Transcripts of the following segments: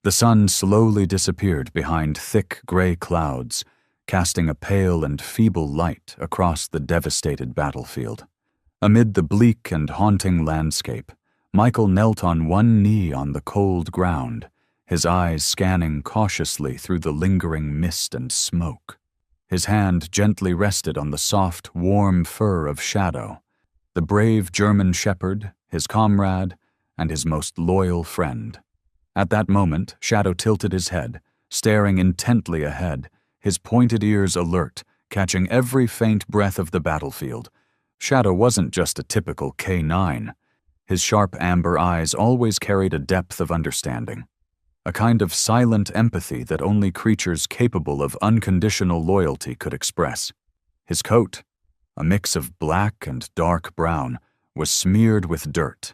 The sun slowly disappeared behind thick gray clouds, casting a pale and feeble light across the devastated battlefield. Amid the bleak and haunting landscape, Michael knelt on one knee on the cold ground, his eyes scanning cautiously through the lingering mist and smoke. His hand gently rested on the soft, warm fur of Shadow, the brave German shepherd, his comrade, and his most loyal friend. At that moment, Shadow tilted his head, staring intently ahead, his pointed ears alert, catching every faint breath of the battlefield. Shadow wasn't just a typical K9. His sharp amber eyes always carried a depth of understanding, a kind of silent empathy that only creatures capable of unconditional loyalty could express. His coat, a mix of black and dark brown, was smeared with dirt,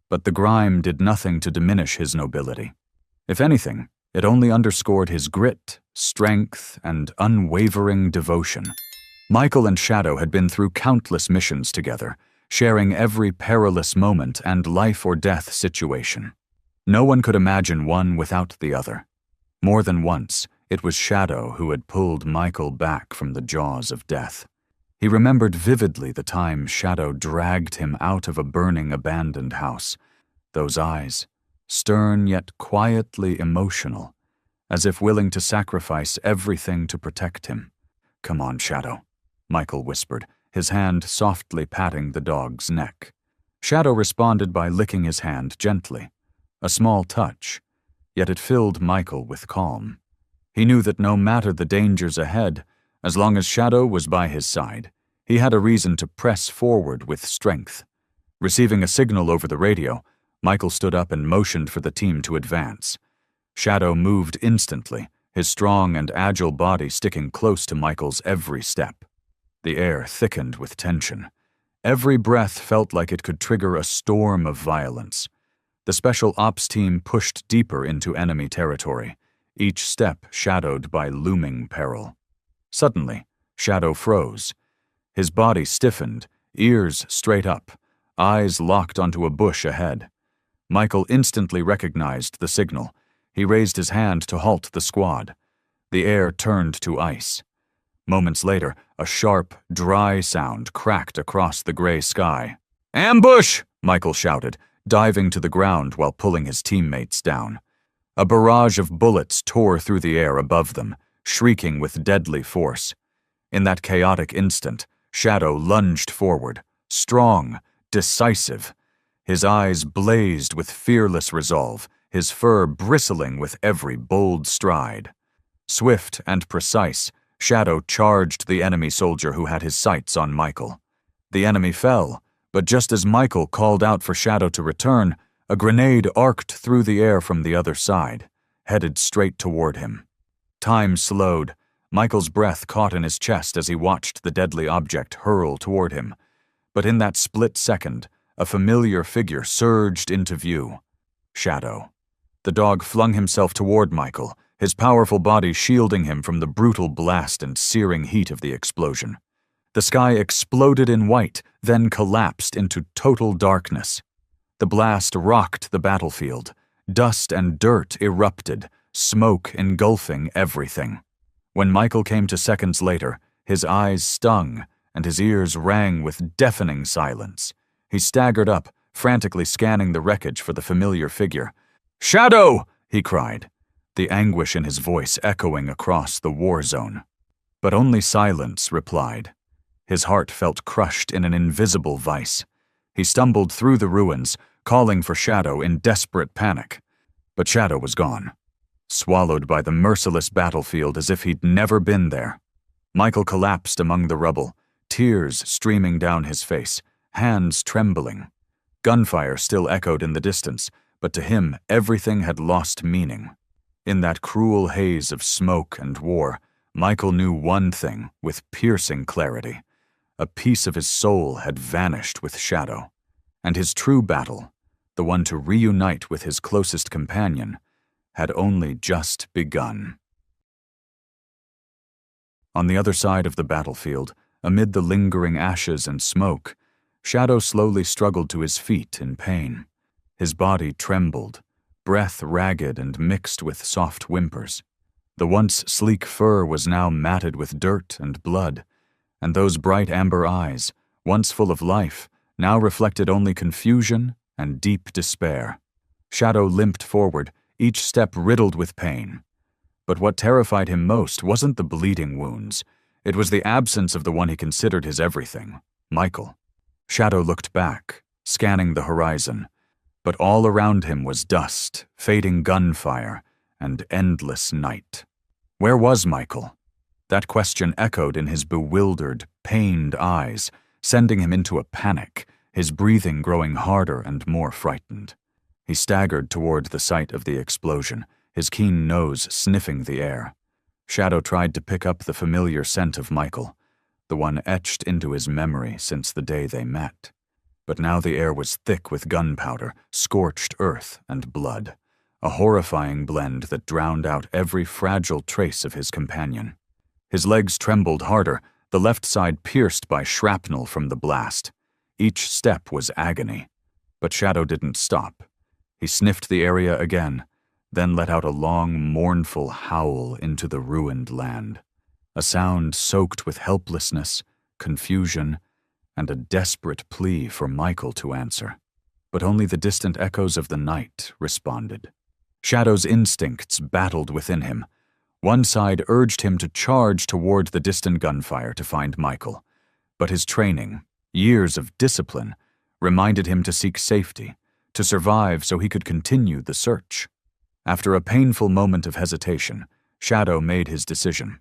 but the grime did nothing to diminish his nobility. If anything, it only underscored his grit, strength, and unwavering devotion. Michael and Shadow had been through countless missions together, sharing every perilous moment and life-or-death situation. No one could imagine one without the other. More than once, it was Shadow who had pulled Michael back from the jaws of death. He remembered vividly the time Shadow dragged him out of a burning abandoned house. Those eyes, stern yet quietly emotional, as if willing to sacrifice everything to protect him. "Come on, Shadow," Michael whispered, his hand softly patting the dog's neck. Shadow responded by licking his hand gently. A small touch, yet it filled Michael with calm. He knew that no matter the dangers ahead, as long as Shadow was by his side, he had a reason to press forward with strength. Receiving a signal over the radio, Michael stood up and motioned for the team to advance. Shadow moved instantly, his strong and agile body sticking close to Michael's every step. The air thickened with tension. Every breath felt like it could trigger a storm of violence. The Special Ops team pushed deeper into enemy territory, each step shadowed by looming peril. Suddenly, Shadow froze. His body stiffened, ears straight up, eyes locked onto a bush ahead. Michael instantly recognized the signal. He raised his hand to halt the squad. The air turned to ice. Moments later, a sharp, dry sound cracked across the gray sky. "Ambush!" Michael shouted, diving to the ground while pulling his teammates down. A barrage of bullets tore through the air above them, shrieking with deadly force. In that chaotic instant, Shadow lunged forward, strong, decisive. His eyes blazed with fearless resolve, his fur bristling with every bold stride. Swift and precise, Shadow charged the enemy soldier who had his sights on Michael. The enemy fell, but just as Michael called out for Shadow to return, a grenade arced through the air from the other side, headed straight toward him. Time slowed. Michael's breath caught in his chest as he watched the deadly object hurl toward him. But in that split second, a familiar figure surged into view. Shadow. The dog flung himself toward Michael, his powerful body shielding him from the brutal blast and searing heat of the explosion. The sky exploded in white, then collapsed into total darkness. The blast rocked the battlefield. Dust and dirt erupted, smoke engulfing everything. When Michael came to seconds later, his eyes stung and his ears rang with deafening silence. He staggered up, frantically scanning the wreckage for the familiar figure. "Shadow!" he cried, the anguish in his voice echoing across the war zone. But only silence replied. His heart felt crushed in an invisible vice. He stumbled through the ruins, calling for Shadow in desperate panic. But Shadow was gone, swallowed by the merciless battlefield as if he'd never been there. Michael collapsed among the rubble, tears streaming down his face, hands trembling. Gunfire still echoed in the distance, but to him everything had lost meaning. In that cruel haze of smoke and war, Michael knew one thing with piercing clarity. A piece of his soul had vanished with Shadow, and his true battle, the one to reunite with his closest companion, had only just begun. On the other side of the battlefield, amid the lingering ashes and smoke, Shadow slowly struggled to his feet in pain. His body trembled, breath ragged and mixed with soft whimpers. The once sleek fur was now matted with dirt and blood, and those bright amber eyes, once full of life, now reflected only confusion and deep despair. Shadow limped forward, each step riddled with pain. But what terrified him most wasn't the bleeding wounds. It was the absence of the one he considered his everything, Michael. Shadow looked back, scanning the horizon, but all around him was dust, fading gunfire, and endless night. Where was Michael? That question echoed in his bewildered, pained eyes, sending him into a panic, his breathing growing harder and more frightened. He staggered toward the site of the explosion, his keen nose sniffing the air. Shadow tried to pick up the familiar scent of Michael, the one etched into his memory since the day they met. But now the air was thick with gunpowder, scorched earth, and blood, a horrifying blend that drowned out every fragile trace of his companion. His legs trembled harder, the left side pierced by shrapnel from the blast. Each step was agony. But Shadow didn't stop. He sniffed the area again, then let out a long, mournful howl into the ruined land, a sound soaked with helplessness, confusion, and a desperate plea for Michael to answer. But only the distant echoes of the night responded. Shadow's instincts battled within him. One side urged him to charge toward the distant gunfire to find Michael, but his training, years of discipline, reminded him to seek safety, to survive so he could continue the search. After a painful moment of hesitation, Shadow made his decision.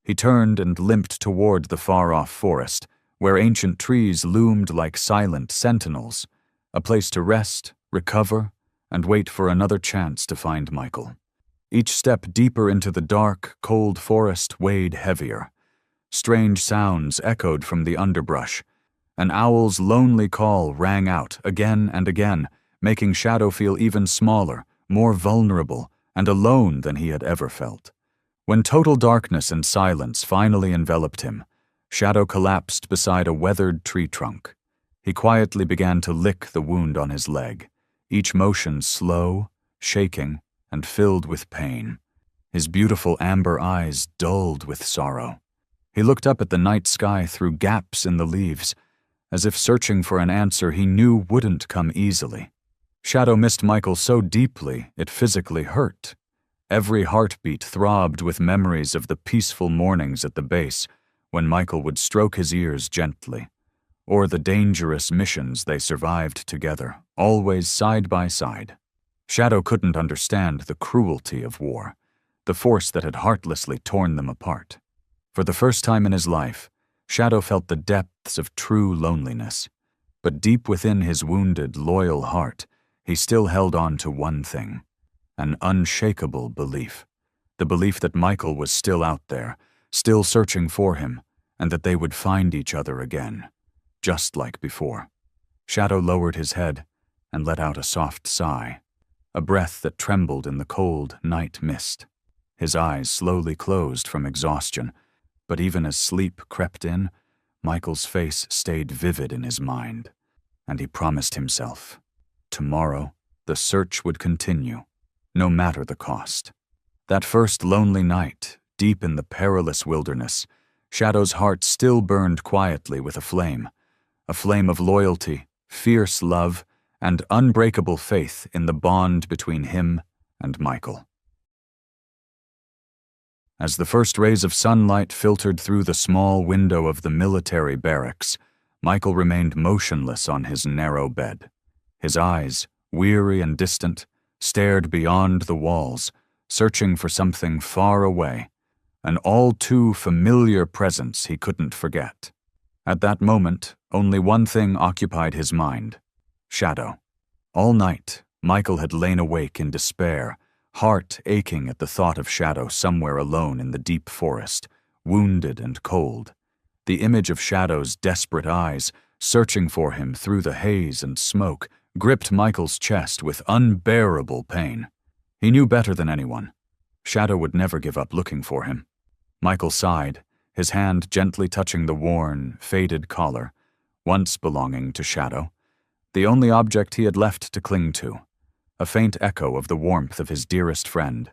He turned and limped toward the far-off forest, where ancient trees loomed like silent sentinels, a place to rest, recover, and wait for another chance to find Michael. Each step deeper into the dark, cold forest weighed heavier. Strange sounds echoed from the underbrush. An owl's lonely call rang out again and again, making Shadow feel even smaller, more vulnerable, and alone than he had ever felt. When total darkness and silence finally enveloped him, Shadow collapsed beside a weathered tree trunk. He quietly began to lick the wound on his leg, each motion slow, shaking, and filled with pain. His beautiful amber eyes dulled with sorrow. He looked up at the night sky through gaps in the leaves, as if searching for an answer he knew wouldn't come easily. Shadow missed Michael so deeply it physically hurt. Every heartbeat throbbed with memories of the peaceful mornings at the base when Michael would stroke his ears gently, or the dangerous missions they survived together, always side by side. Shadow couldn't understand the cruelty of war, the force that had heartlessly torn them apart. For the first time in his life, Shadow felt the depths of true loneliness. But deep within his wounded, loyal heart, he still held on to one thing, an unshakable belief. The belief that Michael was still out there, still searching for him, and that they would find each other again, just like before. Shadow lowered his head and let out a soft sigh, a breath that trembled in the cold night mist. His eyes slowly closed from exhaustion, but even as sleep crept in, Michael's face stayed vivid in his mind, and he promised himself, tomorrow the search would continue, no matter the cost. That first lonely night, deep in the perilous wilderness, Shadow's heart still burned quietly with a flame of loyalty, fierce love, and unbreakable faith in the bond between him and Michael. As the first rays of sunlight filtered through the small window of the military barracks, Michael remained motionless on his narrow bed. His eyes, weary and distant, stared beyond the walls, searching for something far away, an all-too familiar presence he couldn't forget. At that moment, only one thing occupied his mind: Shadow. All night, Michael had lain awake in despair, heart aching at the thought of Shadow somewhere alone in the deep forest, wounded and cold. The image of Shadow's desperate eyes, searching for him through the haze and smoke, gripped Michael's chest with unbearable pain. He knew better than anyone. Shadow would never give up looking for him. Michael sighed, his hand gently touching the worn, faded collar, once belonging to Shadow, the only object he had left to cling to, a faint echo of the warmth of his dearest friend.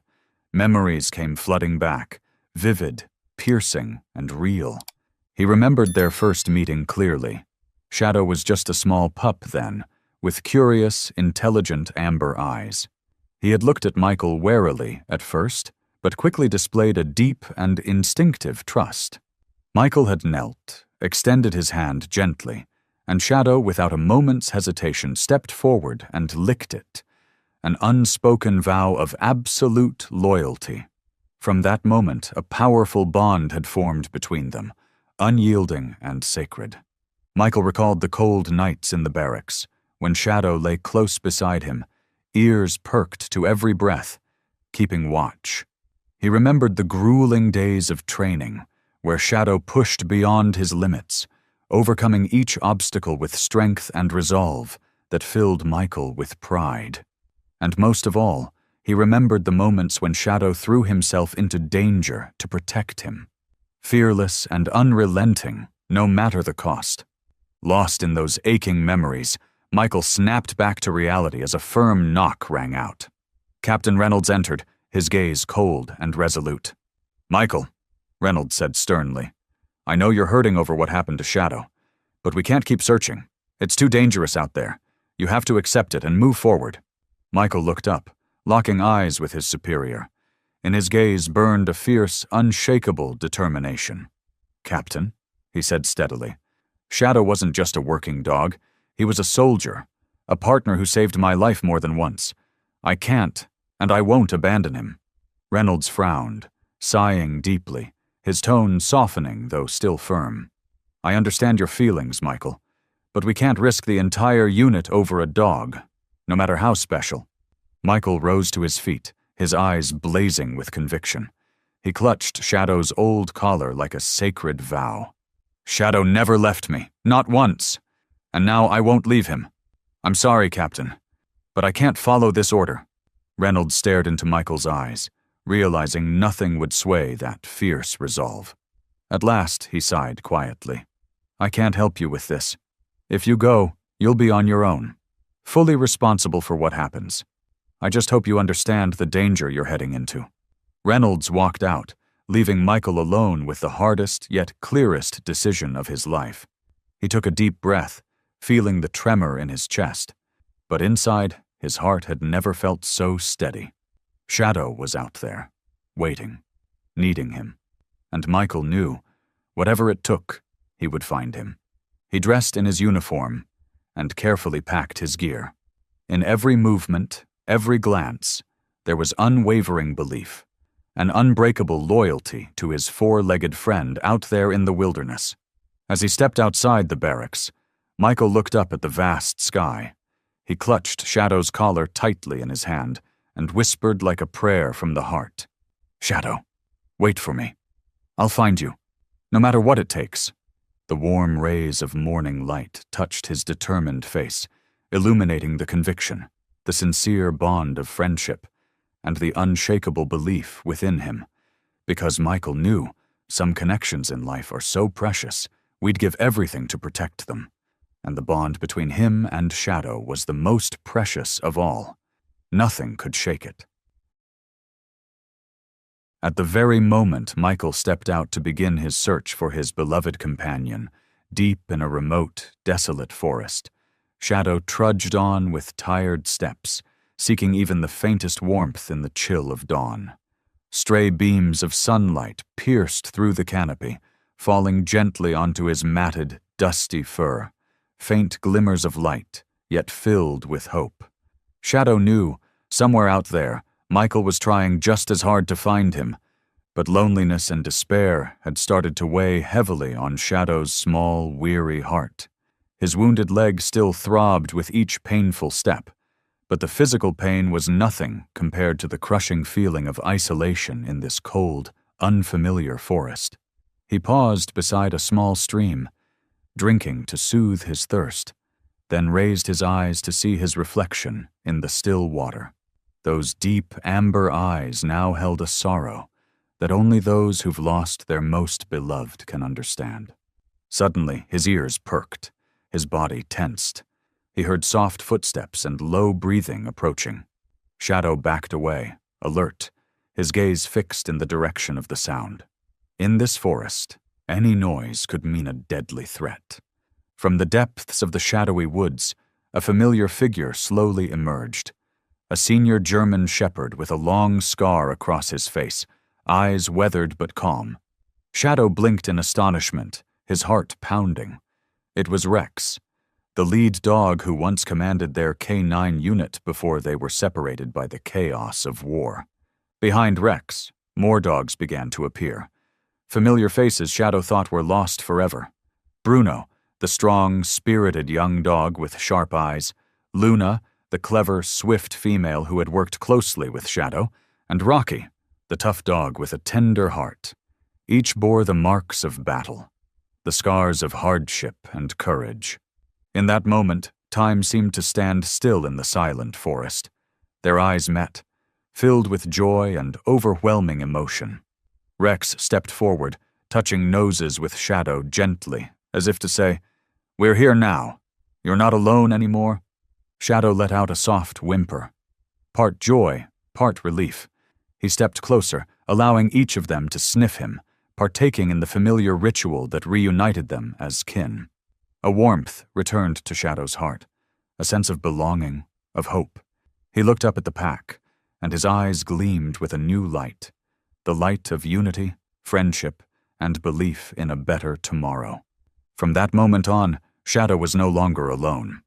Memories came flooding back, vivid, piercing, and real. He remembered their first meeting clearly. Shadow was just a small pup then, with curious, intelligent amber eyes. He had looked at Michael warily at first, but quickly displayed a deep and instinctive trust. Michael had knelt, extended his hand gently, and Shadow, without a moment's hesitation, stepped forward and licked it, an unspoken vow of absolute loyalty. From that moment, a powerful bond had formed between them, unyielding and sacred. Michael recalled the cold nights in the barracks, when Shadow lay close beside him, ears perked to every breath, keeping watch. He remembered the grueling days of training, where Shadow pushed beyond his limits, overcoming each obstacle with strength and resolve that filled Michael with pride. And most of all, he remembered the moments when Shadow threw himself into danger to protect him. Fearless and unrelenting, no matter the cost. Lost in those aching memories, Michael snapped back to reality as a firm knock rang out. Captain Reynolds entered, his gaze cold and resolute. "Michael," Reynolds said sternly, "I know you're hurting over what happened to Shadow, but we can't keep searching. It's too dangerous out there. You have to accept it and move forward." Michael looked up, locking eyes with his superior. In his gaze burned a fierce, unshakable determination. "Captain," he said steadily, "Shadow wasn't just a working dog. He was a soldier, a partner who saved my life more than once. I can't, and I won't abandon him." Reynolds frowned, sighing deeply, his tone softening though still firm. "I understand your feelings, Michael, but we can't risk the entire unit over a dog, no matter how special." Michael rose to his feet, his eyes blazing with conviction. He clutched Shadow's old collar like a sacred vow. "Shadow never left me, not once. And now I won't leave him. I'm sorry, Captain, but I can't follow this order." Reynolds stared into Michael's eyes, realizing nothing would sway that fierce resolve. At last, he sighed quietly. "I can't help you with this. If you go, you'll be on your own, fully responsible for what happens. I just hope you understand the danger you're heading into." Reynolds walked out, leaving Michael alone with the hardest yet clearest decision of his life. He took a deep breath, feeling the tremor in his chest, but inside, his heart had never felt so steady. Shadow was out there, waiting, needing him, and Michael knew, whatever it took, he would find him. He dressed in his uniform and carefully packed his gear. In every movement, every glance, there was unwavering belief, an unbreakable loyalty to his four-legged friend out there in the wilderness. As he stepped outside the barracks, Michael looked up at the vast sky. He clutched Shadow's collar tightly in his hand and whispered like a prayer from the heart. "Shadow, wait for me. I'll find you, no matter what it takes." The warm rays of morning light touched his determined face, illuminating the conviction, the sincere bond of friendship, and the unshakable belief within him. Because Michael knew some connections in life are so precious, we'd give everything to protect them. And the bond between him and Shadow was the most precious of all. Nothing could shake it. At the very moment Michael stepped out to begin his search for his beloved companion, deep in a remote, desolate forest, Shadow trudged on with tired steps, seeking even the faintest warmth in the chill of dawn. Stray beams of sunlight pierced through the canopy, falling gently onto his matted, dusty fur, faint glimmers of light, yet filled with hope. Shadow knew, somewhere out there, Michael was trying just as hard to find him, but loneliness and despair had started to weigh heavily on Shadow's small, weary heart. His wounded leg still throbbed with each painful step, but the physical pain was nothing compared to the crushing feeling of isolation in this cold, unfamiliar forest. He paused beside a small stream, drinking to soothe his thirst, then raised his eyes to see his reflection in the still water. Those deep amber eyes now held a sorrow that only those who've lost their most beloved can understand. Suddenly, his ears perked, his body tensed. He heard soft footsteps and low breathing approaching. Shadow backed away, alert, his gaze fixed in the direction of the sound. In this forest, any noise could mean a deadly threat. From the depths of the shadowy woods, a familiar figure slowly emerged. A senior German shepherd with a long scar across his face, eyes weathered but calm. Shadow blinked in astonishment, his heart pounding. It was Rex, the lead dog who once commanded their K9 unit before they were separated by the chaos of war. Behind Rex, more dogs began to appear. Familiar faces Shadow thought were lost forever. Bruno, the strong, spirited young dog with sharp eyes, Luna, the clever, swift female who had worked closely with Shadow, and Rocky, the tough dog with a tender heart. Each bore the marks of battle, the scars of hardship and courage. In that moment, time seemed to stand still in the silent forest. Their eyes met, filled with joy and overwhelming emotion. Rex stepped forward, touching noses with Shadow gently, as if to say, "We're here now. You're not alone anymore." Shadow let out a soft whimper. Part joy, part relief. He stepped closer, allowing each of them to sniff him, partaking in the familiar ritual that reunited them as kin. A warmth returned to Shadow's heart, a sense of belonging, of hope. He looked up at the pack, and his eyes gleamed with a new light, the light of unity, friendship, and belief in a better tomorrow. From that moment on, Shadow was no longer alone.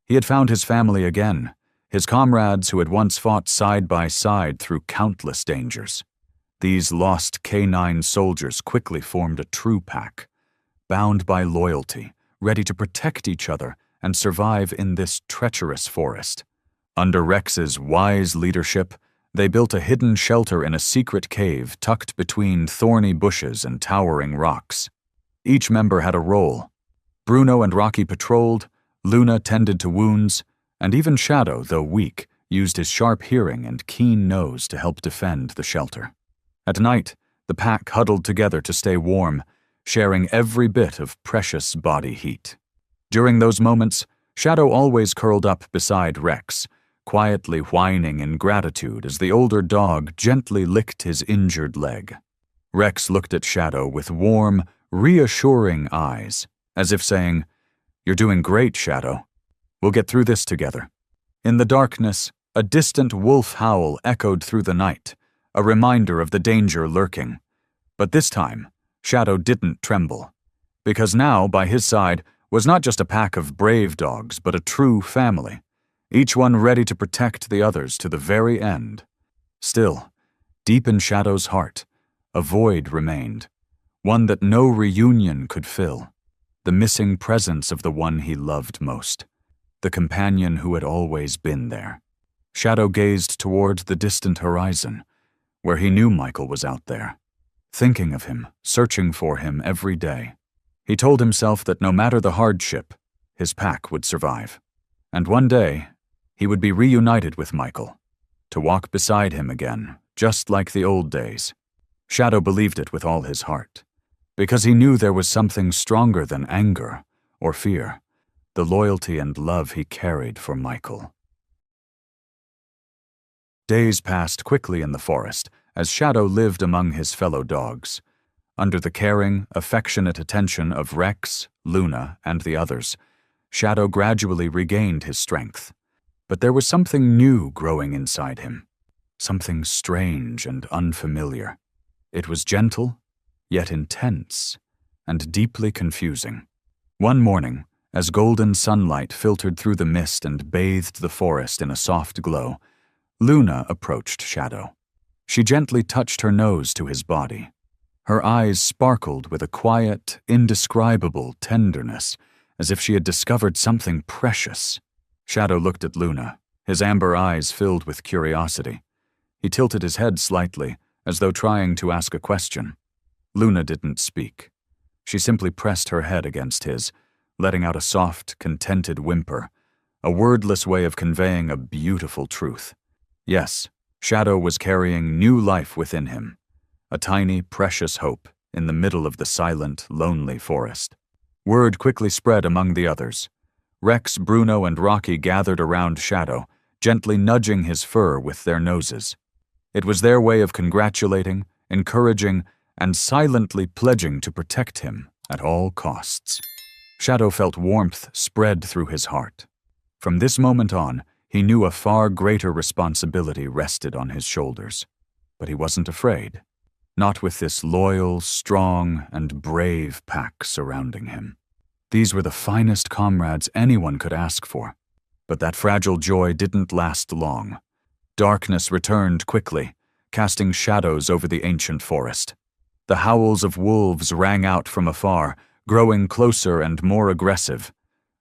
He had found his family again, his comrades who had once fought side by side through countless dangers. These lost K9 soldiers quickly formed a true pack, bound by loyalty, ready to protect each other and survive in this treacherous forest. Under Rex's wise leadership, they built a hidden shelter in a secret cave tucked between thorny bushes and towering rocks. Each member had a role. Bruno and Rocky patrolled, Luna tended to wounds, and even Shadow, though weak, used his sharp hearing and keen nose to help defend the shelter. At night, the pack huddled together to stay warm, sharing every bit of precious body heat. During those moments, Shadow always curled up beside Rex, quietly whining in gratitude as the older dog gently licked his injured leg. Rex looked at Shadow with warm, reassuring eyes, as if saying, "You're doing great, Shadow. We'll get through this together." In the darkness, a distant wolf howl echoed through the night, a reminder of the danger lurking. But this time, Shadow didn't tremble, because now, by his side, was not just a pack of brave dogs, but a true family, each one ready to protect the others to the very end. Still, deep in Shadow's heart, a void remained, one that no reunion could fill, the missing presence of the one he loved most, the companion who had always been there. Shadow gazed toward the distant horizon, where he knew Michael was out there, thinking of him, searching for him every day. He told himself that no matter the hardship, his pack would survive. And one day, he would be reunited with Michael, to walk beside him again, just like the old days. Shadow believed it with all his heart, because he knew there was something stronger than anger or fear, the loyalty and love he carried for Michael. Days passed quickly in the forest as Shadow lived among his fellow dogs. Under the caring, affectionate attention of Rex, Luna, and the others, Shadow gradually regained his strength. But there was something new growing inside him, something strange and unfamiliar. It was gentle, yet intense, and deeply confusing. One morning, as golden sunlight filtered through the mist and bathed the forest in a soft glow, Luna approached Shadow. She gently touched her nose to his body. Her eyes sparkled with a quiet, indescribable tenderness, as if she had discovered something precious. Shadow looked at Luna, his amber eyes filled with curiosity. He tilted his head slightly, as though trying to ask a question. Luna didn't speak. She simply pressed her head against his, letting out a soft, contented whimper, a wordless way of conveying a beautiful truth. Yes, Shadow was carrying new life within him, a tiny, precious hope in the middle of the silent, lonely forest. Word quickly spread among the others. Rex, Bruno, and Rocky gathered around Shadow, gently nudging his fur with their noses. It was their way of congratulating, encouraging, and silently pledging to protect him at all costs. Shadow felt warmth spread through his heart. From this moment on, he knew a far greater responsibility rested on his shoulders. But he wasn't afraid. Not with this loyal, strong, and brave pack surrounding him. These were the finest comrades anyone could ask for. But that fragile joy didn't last long. Darkness returned quickly, casting shadows over the ancient forest. The howls of wolves rang out from afar, growing closer and more aggressive,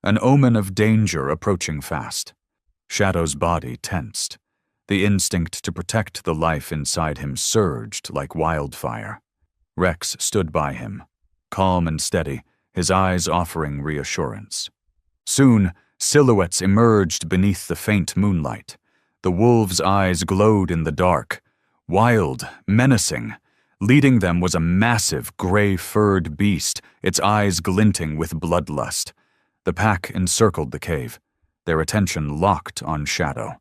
an omen of danger approaching fast. Shadow's body tensed. The instinct to protect the life inside him surged like wildfire. Rex stood by him, calm and steady, his eyes offering reassurance. Soon, silhouettes emerged beneath the faint moonlight. The wolves' eyes glowed in the dark, wild, menacing. Leading them was a massive, gray-furred beast, its eyes glinting with bloodlust. The pack encircled the cave, their attention locked on Shadow,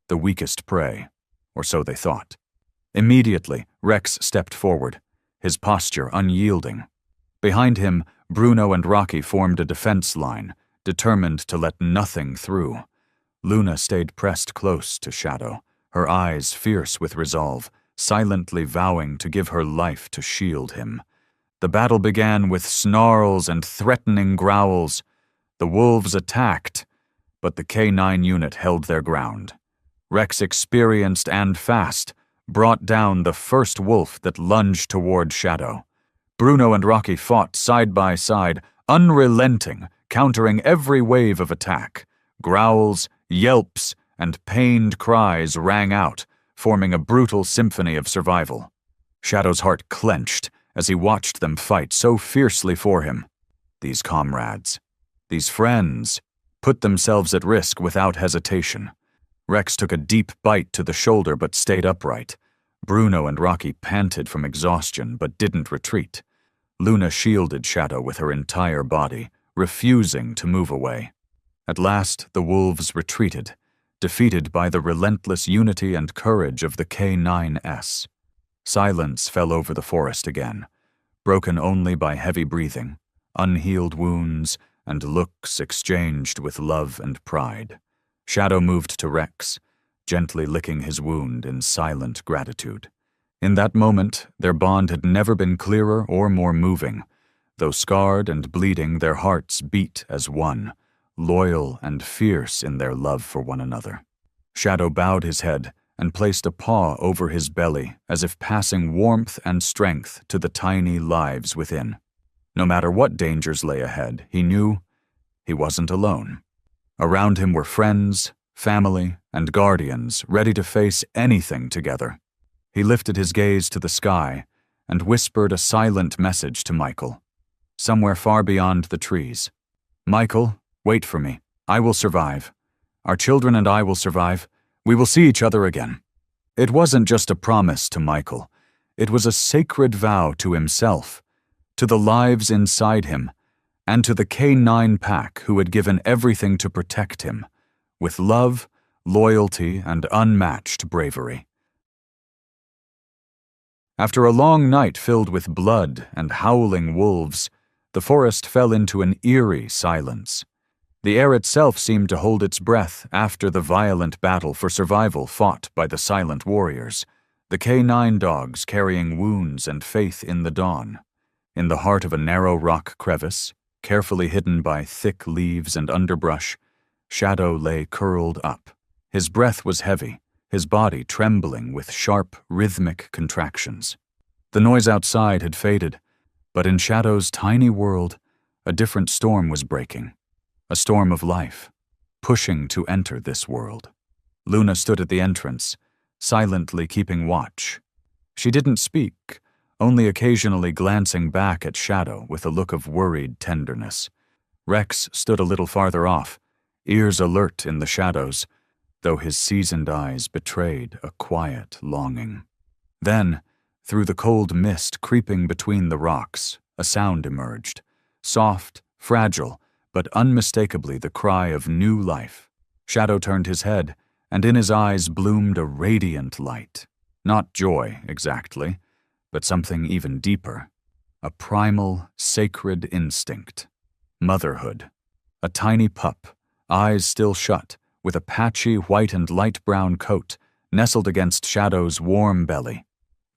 the weakest prey, or so they thought. Immediately, Rex stepped forward, his posture unyielding. Behind him, Bruno and Rocky formed a defense line, determined to let nothing through. Luna stayed pressed close to Shadow, her eyes fierce with resolve, silently vowing to give her life to shield him. The battle began with snarls and threatening growls. The wolves attacked, but the K9 unit held their ground. Rex, experienced and fast, brought down the first wolf that lunged toward Shadow. Bruno and Rocky fought side by side, unrelenting, countering every wave of attack. Growls, yelps, and pained cries rang out, forming a brutal symphony of survival. Shadow's heart clenched as he watched them fight so fiercely for him. These comrades, these friends, put themselves at risk without hesitation. Rex took a deep bite to the shoulder but stayed upright. Bruno and Rocky panted from exhaustion but didn't retreat. Luna shielded Shadow with her entire body, refusing to move away. At last, the wolves retreated, defeated by the relentless unity and courage of the K9S. Silence fell over the forest again, broken only by heavy breathing, unhealed wounds, and looks exchanged with love and pride. Shadow moved to Rex, gently licking his wound in silent gratitude. In that moment, their bond had never been clearer or more moving. Though scarred and bleeding, their hearts beat as one, loyal and fierce in their love for one another. Shadow bowed his head and placed a paw over his belly as if passing warmth and strength to the tiny lives within. No matter what dangers lay ahead, he knew he wasn't alone. Around him were friends, family, and guardians ready to face anything together. He lifted his gaze to the sky and whispered a silent message to Michael, somewhere far beyond the trees. "Michael, wait for me. I will survive. Our children and I will survive. We will see each other again." It wasn't just a promise to Michael. It was a sacred vow to himself, to the lives inside him, and to the K9 pack who had given everything to protect him, with love, loyalty, and unmatched bravery. After a long night filled with blood and howling wolves, the forest fell into an eerie silence. The air itself seemed to hold its breath after the violent battle for survival fought by the silent warriors, the K9 dogs carrying wounds and faith in the dawn. In the heart of a narrow rock crevice, carefully hidden by thick leaves and underbrush, Shadow lay curled up. His breath was heavy, his body trembling with sharp, rhythmic contractions. The noise outside had faded, but in Shadow's tiny world, a different storm was breaking. A storm of life, pushing to enter this world. Luna stood at the entrance, silently keeping watch. She didn't speak, only occasionally glancing back at Shadow with a look of worried tenderness. Rex stood a little farther off, ears alert in the shadows, though his seasoned eyes betrayed a quiet longing. Then, through the cold mist creeping between the rocks, a sound emerged, soft, fragile, but unmistakably the cry of new life. Shadow turned his head and in his eyes bloomed a radiant light. Not joy, exactly, but something even deeper. A primal, sacred instinct. Motherhood. A tiny pup, eyes still shut, with a patchy white and light brown coat, nestled against Shadow's warm belly.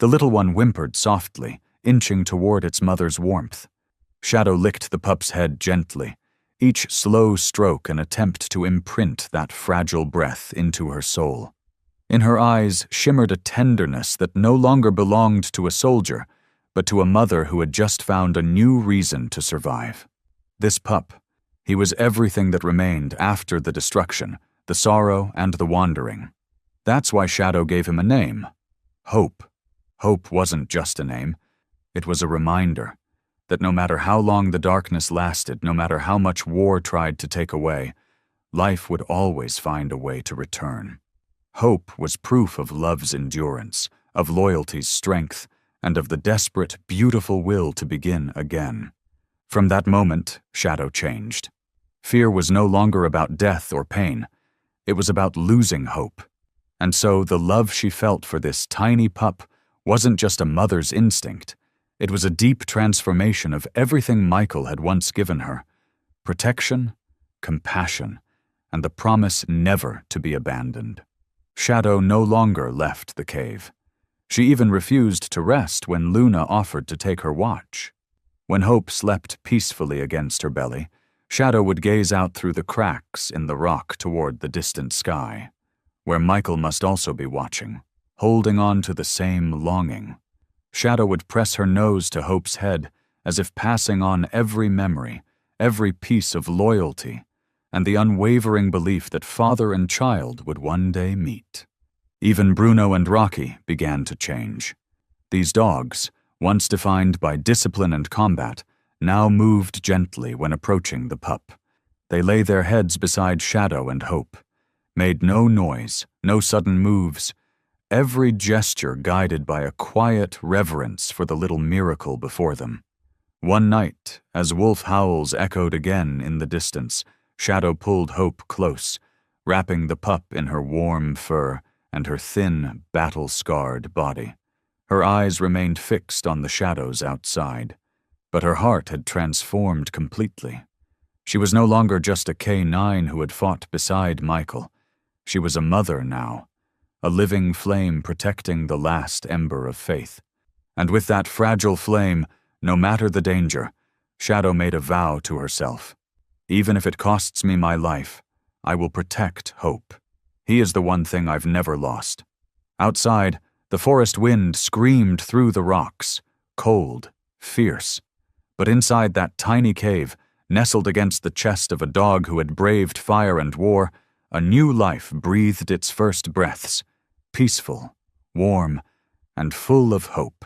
The little one whimpered softly, inching toward its mother's warmth. Shadow licked the pup's head gently, each slow stroke an attempt to imprint that fragile breath into her soul. In her eyes shimmered a tenderness that no longer belonged to a soldier, but to a mother who had just found a new reason to survive. This pup, he was everything that remained after the destruction, the sorrow and the wandering. That's why Shadow gave him a name. Hope. Hope wasn't just a name. It was a reminder that no matter how long the darkness lasted, no matter how much war tried to take away, life would always find a way to return. Hope was proof of love's endurance, of loyalty's strength, and of the desperate, beautiful will to begin again. From that moment, Shadow changed. Fear was no longer about death or pain. It was about losing hope. And so the love she felt for this tiny pup wasn't just a mother's instinct. It was a deep transformation of everything Michael had once given her. Protection, compassion, and the promise never to be abandoned. Shadow no longer left the cave. She even refused to rest when Luna offered to take her watch. When Hope slept peacefully against her belly, Shadow would gaze out through the cracks in the rock toward the distant sky, where Michael must also be watching, holding on to the same longing. Shadow would press her nose to Hope's head, as if passing on every memory, every piece of loyalty, and the unwavering belief that father and child would one day meet. Even Bruno and Rocky began to change. These dogs, once defined by discipline and combat, now moved gently when approaching the pup. They lay their heads beside Shadow and Hope, made no noise, no sudden moves, every gesture guided by a quiet reverence for the little miracle before them. One night, as wolf howls echoed again in the distance, Shadow pulled Hope close, wrapping the pup in her warm fur and her thin, battle-scarred body. Her eyes remained fixed on the shadows outside, but her heart had transformed completely. She was no longer just a K-9 who had fought beside Michael. She was a mother now, a living flame protecting the last ember of faith. And with that fragile flame, no matter the danger, Shadow made a vow to herself. Even if it costs me my life, I will protect Hope. He is the one thing I've never lost. Outside, the forest wind screamed through the rocks, cold, fierce. But inside that tiny cave, nestled against the chest of a dog who had braved fire and war, a new life breathed its first breaths, peaceful, warm, and full of hope.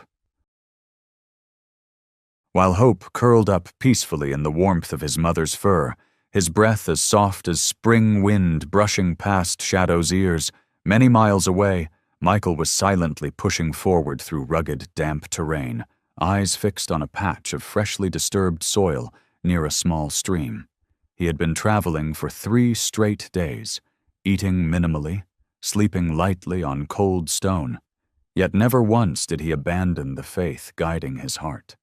While Hope curled up peacefully in the warmth of his mother's fur, his breath as soft as spring wind brushing past Shadow's ears, many miles away, Michael was silently pushing forward through rugged, damp terrain, eyes fixed on a patch of freshly disturbed soil near a small stream. He had been traveling for 3 straight days, eating minimally, sleeping lightly on cold stone. Yet never once did he abandon the faith guiding his heart.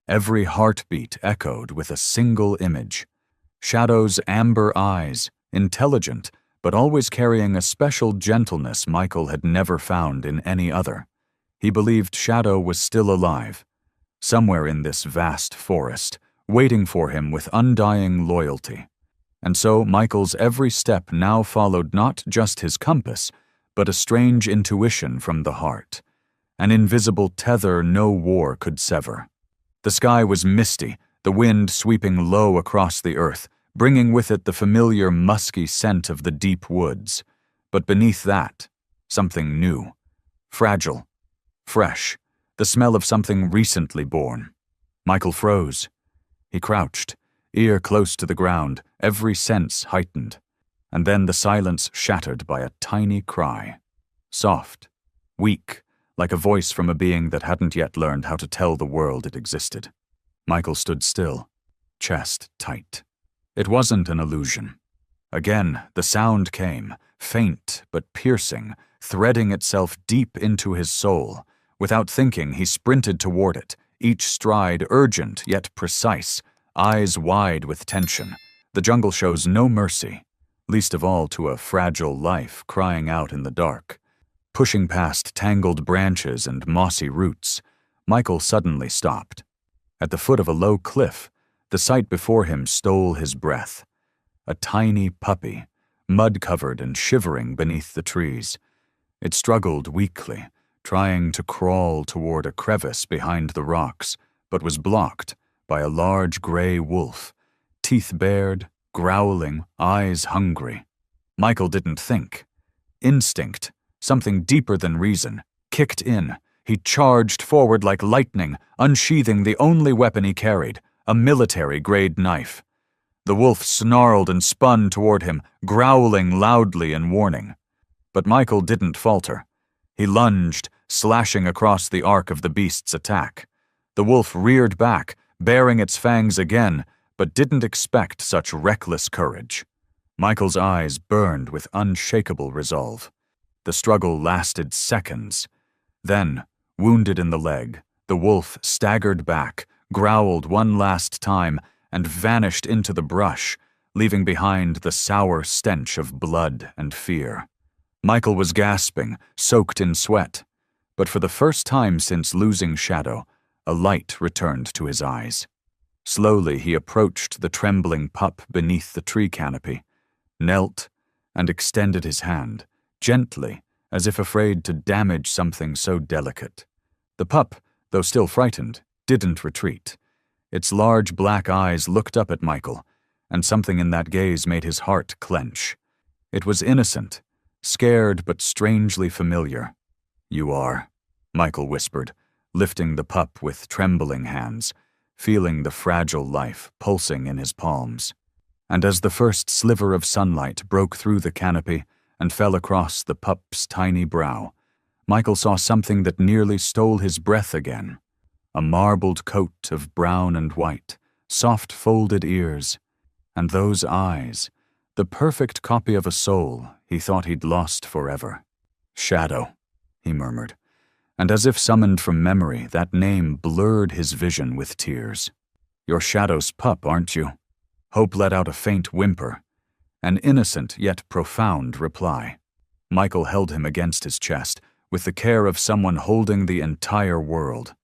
Every heartbeat echoed with a single image. Shadow's amber eyes, intelligent, but always carrying a special gentleness Michael had never found in any other. He believed Shadow was still alive, somewhere in this vast forest, waiting for him with undying loyalty. And so Michael's every step now followed not just his compass, but a strange intuition from the heart, an invisible tether no war could sever. The sky was misty, the wind sweeping low across the earth, bringing with it the familiar musky scent of the deep woods. But beneath that, something new, fragile, fresh, the smell of something recently born. Michael froze. He crouched, ear close to the ground, every sense heightened. And then the silence shattered by a tiny cry. Soft, weak, like a voice from a being that hadn't yet learned how to tell the world it existed. Michael stood still, chest tight. It wasn't an illusion. Again, the sound came, faint but piercing, threading itself deep into his soul. Without thinking, he sprinted toward it, each stride urgent yet precise, eyes wide with tension. The jungle shows no mercy, least of all to a fragile life crying out in the dark. Pushing past tangled branches and mossy roots, Michael suddenly stopped. At the foot of a low cliff, the sight before him stole his breath. A tiny puppy, mud-covered and shivering beneath the trees. It struggled weakly, trying to crawl toward a crevice behind the rocks, but was blocked by a large gray wolf, teeth bared, growling, eyes hungry. Michael didn't think. Instinct, something deeper than reason, kicked in. He charged forward like lightning, unsheathing the only weapon he carried, a military-grade knife. The wolf snarled and spun toward him, growling loudly in warning. But Michael didn't falter. He lunged, slashing across the arc of the beast's attack. The wolf reared back, baring its fangs again, but didn't expect such reckless courage. Michael's eyes burned with unshakable resolve. The struggle lasted seconds. Then, wounded in the leg, the wolf staggered back, growled one last time, and vanished into the brush, leaving behind the sour stench of blood and fear. Michael was gasping, soaked in sweat, but for the first time since losing Shadow, a light returned to his eyes. Slowly he approached the trembling pup beneath the tree canopy, knelt, and extended his hand, gently, as if afraid to damage something so delicate. The pup, though still frightened, didn't retreat. Its large black eyes looked up at Michael, and something in that gaze made his heart clench. It was innocent, scared but strangely familiar. "You are," Michael whispered, lifting the pup with trembling hands, feeling the fragile life pulsing in his palms. And as the first sliver of sunlight broke through the canopy and fell across the pup's tiny brow, Michael saw something that nearly stole his breath again. A marbled coat of brown and white, soft folded ears, and those eyes, the perfect copy of a soul he thought he'd lost forever. "Shadow," he murmured, and as if summoned from memory, that name blurred his vision with tears. "You're Shadow's pup, aren't you?" Hope let out a faint whimper, an innocent yet profound reply. Michael held him against his chest, with the care of someone holding the entire world.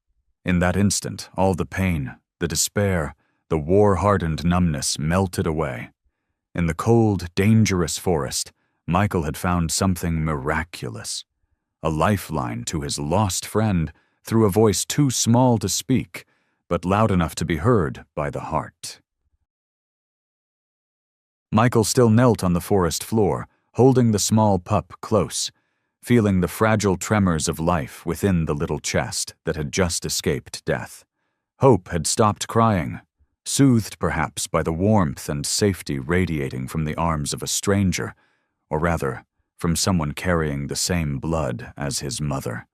In that instant, all the pain, the despair, the war-hardened numbness melted away. In the cold, dangerous forest, Michael had found something miraculous. A lifeline to his lost friend through a voice too small to speak, but loud enough to be heard by the heart. Michael still knelt on the forest floor, holding the small pup close, feeling the fragile tremors of life within the little chest that had just escaped death. Hope had stopped crying, soothed perhaps by the warmth and safety radiating from the arms of a stranger, or rather, from someone carrying the same blood as his mother.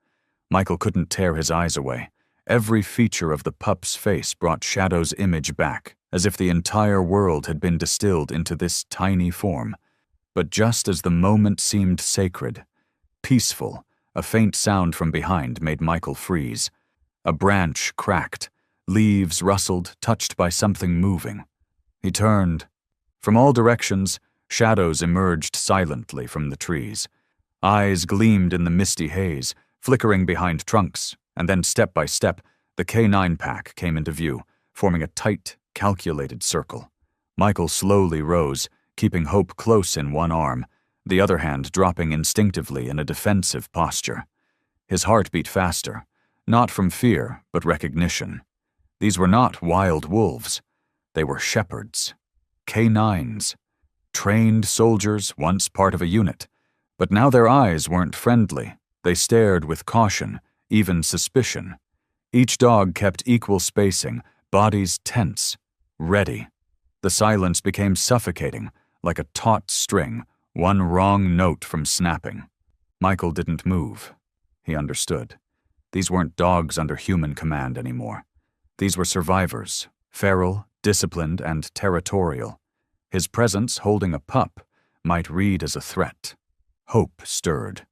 Michael couldn't tear his eyes away. Every feature of the pup's face brought Shadow's image back, as if the entire world had been distilled into this tiny form. But just as the moment seemed sacred, peaceful, a faint sound from behind made Michael freeze. A branch cracked, leaves rustled, touched by something moving. He turned. From all directions, shadows emerged silently from the trees. Eyes gleamed in the misty haze, flickering behind trunks, and then step by step, the K9 pack came into view, forming a tight, calculated circle. Michael slowly rose, keeping Hope close in one arm, the other hand dropping instinctively in a defensive posture. His heart beat faster, not from fear, but recognition. These were not wild wolves. They were shepherds. K9s. Trained soldiers, once part of a unit. But now their eyes weren't friendly. They stared with caution, even suspicion. Each dog kept equal spacing, bodies tense, ready. The silence became suffocating, like a taut string, one wrong note from snapping. Michael didn't move. He understood. These weren't dogs under human command anymore. These were survivors, feral, disciplined, and territorial. His presence, holding a pup, might read as a threat. Hope stirred.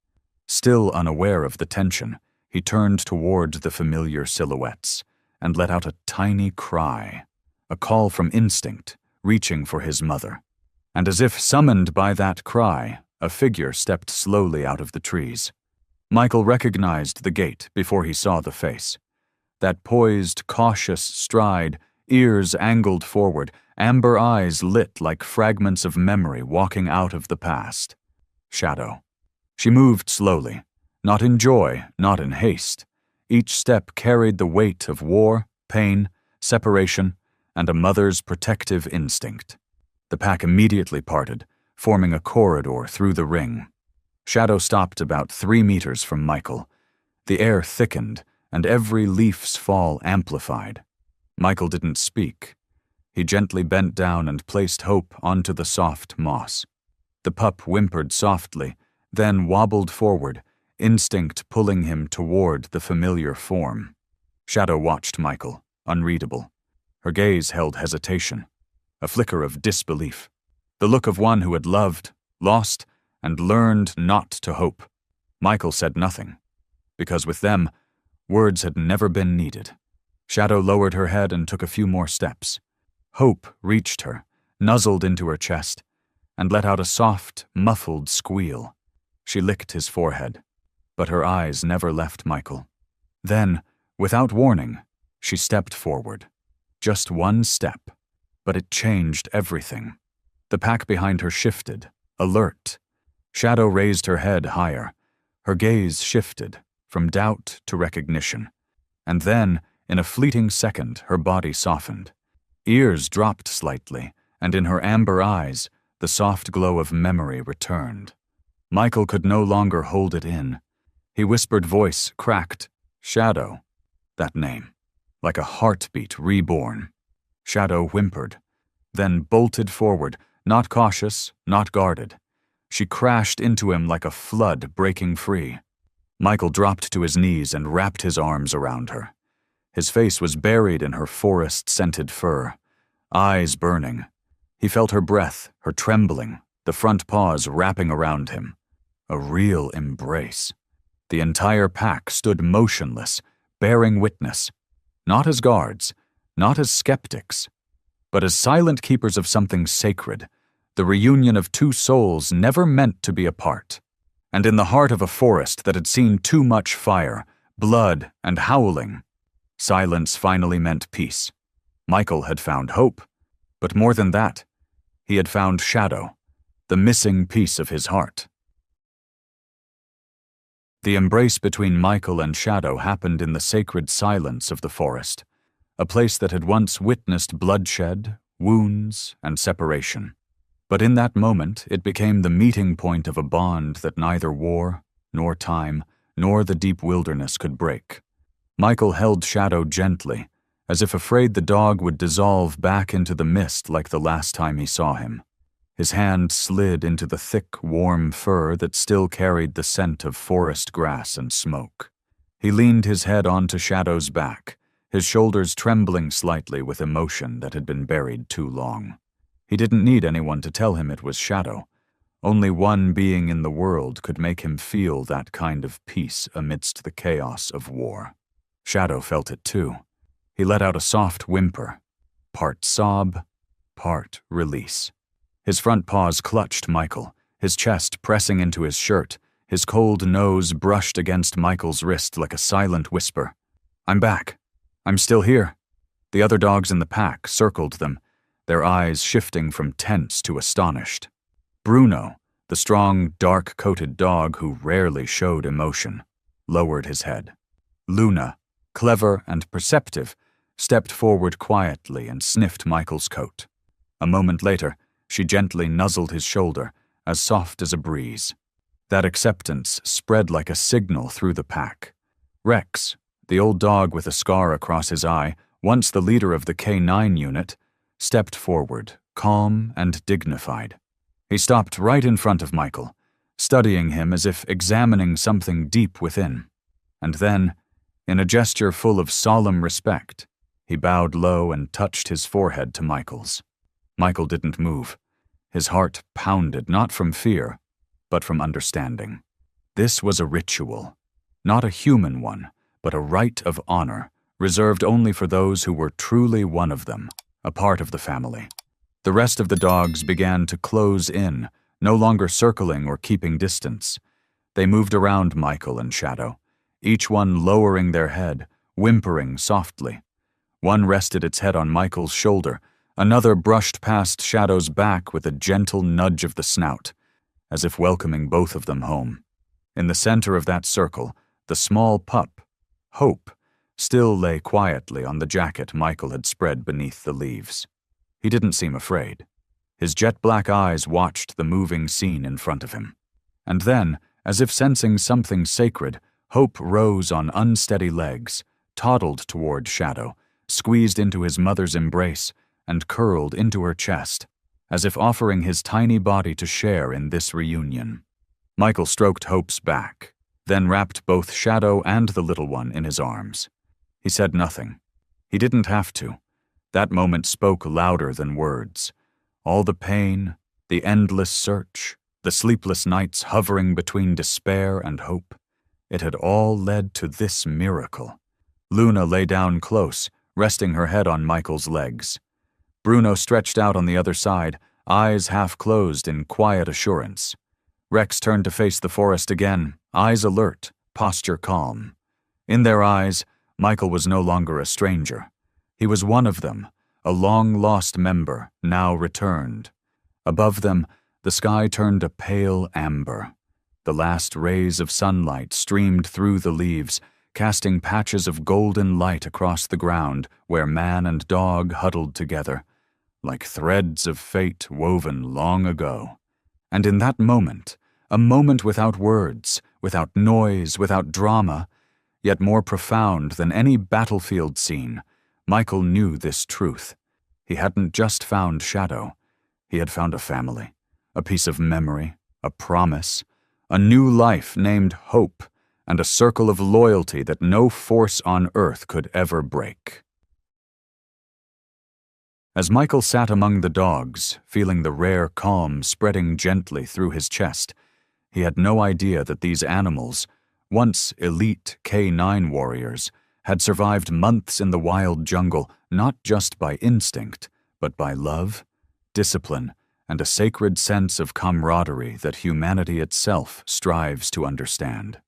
Still unaware of the tension, he turned toward the familiar silhouettes and let out a tiny cry, a call from instinct, reaching for his mother. And as if summoned by that cry, a figure stepped slowly out of the trees. Michael recognized the gait before he saw the face. That poised, cautious stride, ears angled forward, amber eyes lit like fragments of memory walking out of the past. Shadow. She moved slowly, not in joy, not in haste. Each step carried the weight of war, pain, separation, and a mother's protective instinct. The pack immediately parted, forming a corridor through the ring. Shadow stopped about 3 meters from Michael. The air thickened, and every leaf's fall amplified. Michael didn't speak. He gently bent down and placed Hope onto the soft moss. The pup whimpered softly, then wobbled forward, instinct pulling him toward the familiar form. Shadow watched Michael, unreadable. Her gaze held hesitation, a flicker of disbelief, the look of one who had loved, lost, and learned not to hope. Michael said nothing, because with them, words had never been needed. Shadow lowered her head and took a few more steps. Hope reached her, nuzzled into her chest, and let out a soft, muffled squeal. She licked his forehead, but her eyes never left Michael. Then, without warning, she stepped forward. Just one step, but it changed everything. The pack behind her shifted, alert. Shadow raised her head higher. Her gaze shifted, from doubt to recognition. And then, in a fleeting second, her body softened. Ears dropped slightly, and in her amber eyes, the soft glow of memory returned. Michael could no longer hold it in. His whispered voice cracked. Shadow. That name. Like a heartbeat reborn. Shadow whimpered, then bolted forward, not cautious, not guarded. She crashed into him like a flood breaking free. Michael dropped to his knees and wrapped his arms around her. His face was buried in her forest-scented fur, eyes burning. He felt her breath, her trembling, the front paws wrapping around him. A real embrace. The entire pack stood motionless, bearing witness. Not as guards, not as skeptics, but as silent keepers of something sacred, the reunion of two souls never meant to be apart. And in the heart of a forest that had seen too much fire, blood, and howling, silence finally meant peace. Michael had found hope, but more than that, he had found Shadow, the missing piece of his heart. The embrace between Michael and Shadow happened in the sacred silence of the forest, a place that had once witnessed bloodshed, wounds, and separation. But in that moment, it became the meeting point of a bond that neither war, nor time, nor the deep wilderness could break. Michael held Shadow gently, as if afraid the dog would dissolve back into the mist like the last time he saw him. His hand slid into the thick, warm fur that still carried the scent of forest grass and smoke. He leaned his head onto Shadow's back, his shoulders trembling slightly with emotion that had been buried too long. He didn't need anyone to tell him it was Shadow. Only one being in the world could make him feel that kind of peace amidst the chaos of war. Shadow felt it too. He let out a soft whimper, part sob, part release. His front paws clutched Michael, his chest pressing into his shirt, his cold nose brushed against Michael's wrist like a silent whisper. "I'm back. I'm still here." The other dogs in the pack circled them, their eyes shifting from tense to astonished. Bruno, the strong, dark-coated dog who rarely showed emotion, lowered his head. Luna, clever and perceptive, stepped forward quietly and sniffed Michael's coat. A moment later, she gently nuzzled his shoulder, as soft as a breeze. That acceptance spread like a signal through the pack. Rex, the old dog with a scar across his eye, once the leader of the K9 unit, stepped forward, calm and dignified. He stopped right in front of Michael, studying him as if examining something deep within. And then, in a gesture full of solemn respect, he bowed low and touched his forehead to Michael's. Michael didn't move. His heart pounded not from fear, but from understanding. This was a ritual, not a human one, but a rite of honor, reserved only for those who were truly one of them, a part of the family. The rest of the dogs began to close in, no longer circling or keeping distance. They moved around Michael and Shadow, each one lowering their head, whimpering softly. One rested its head on Michael's shoulder, another brushed past Shadow's back with a gentle nudge of the snout, as if welcoming both of them home. In the center of that circle, the small pup, Hope, still lay quietly on the jacket Michael had spread beneath the leaves. He didn't seem afraid. His jet-black eyes watched the moving scene in front of him. And then, as if sensing something sacred, Hope rose on unsteady legs, toddled toward Shadow, squeezed into his mother's embrace, and curled into her chest, as if offering his tiny body to share in this reunion. Michael stroked Hope's back, then wrapped both Shadow and the little one in his arms. He said nothing. He didn't have to. That moment spoke louder than words. All the pain, the endless search, the sleepless nights hovering between despair and hope, it had all led to this miracle. Luna lay down close, resting her head on Michael's legs. Bruno stretched out on the other side, eyes half closed in quiet assurance. Rex turned to face the forest again, eyes alert, posture calm. In their eyes, Michael was no longer a stranger. He was one of them, a long-lost member, now returned. Above them, the sky turned a pale amber. The last rays of sunlight streamed through the leaves, casting patches of golden light across the ground where man and dog huddled together, like threads of fate woven long ago. And in that moment, a moment without words, without noise, without drama, yet more profound than any battlefield scene, Michael knew this truth. He hadn't just found Shadow. He had found a family, a piece of memory, a promise, a new life named Hope, and a circle of loyalty that no force on earth could ever break. As Michael sat among the dogs, feeling the rare calm spreading gently through his chest, he had no idea that these animals, once elite K9 warriors, had survived months in the wild jungle not just by instinct, but by love, discipline, and a sacred sense of camaraderie that humanity itself strives to understand.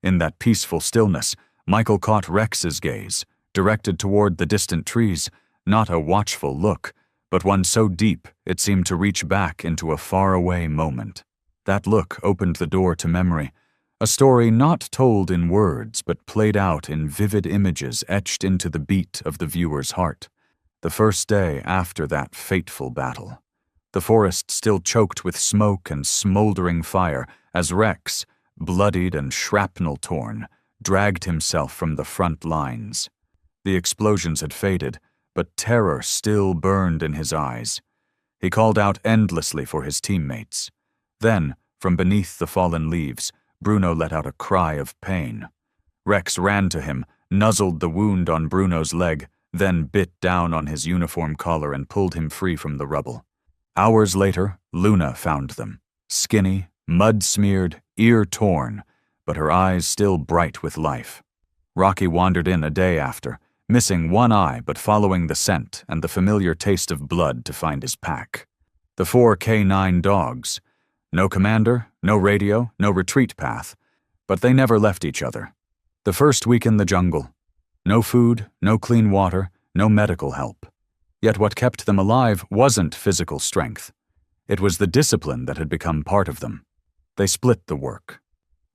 In that peaceful stillness, Michael caught Rex's gaze, directed toward the distant trees, not a watchful look, but one so deep it seemed to reach back into a faraway moment. That look opened the door to memory, a story not told in words but played out in vivid images etched into the beat of the viewer's heart. The first day after that fateful battle. The forest still choked with smoke and smoldering fire as Rex, bloodied and shrapnel-torn, dragged himself from the front lines. The explosions had faded, but terror still burned in his eyes. He called out endlessly for his teammates. Then, from beneath the fallen leaves, Bruno let out a cry of pain. Rex ran to him, nuzzled the wound on Bruno's leg, then bit down on his uniform collar and pulled him free from the rubble. Hours later, Luna found them, skinny, mud-smeared, ear-torn, but her eyes still bright with life. Rocky wandered in a day after, missing one eye but following the scent and the familiar taste of blood to find his pack. The 4 K9 dogs. No commander, no radio, no retreat path, but they never left each other. The first week in the jungle. No food, no clean water, no medical help. Yet what kept them alive wasn't physical strength. It was the discipline that had become part of them. They split the work.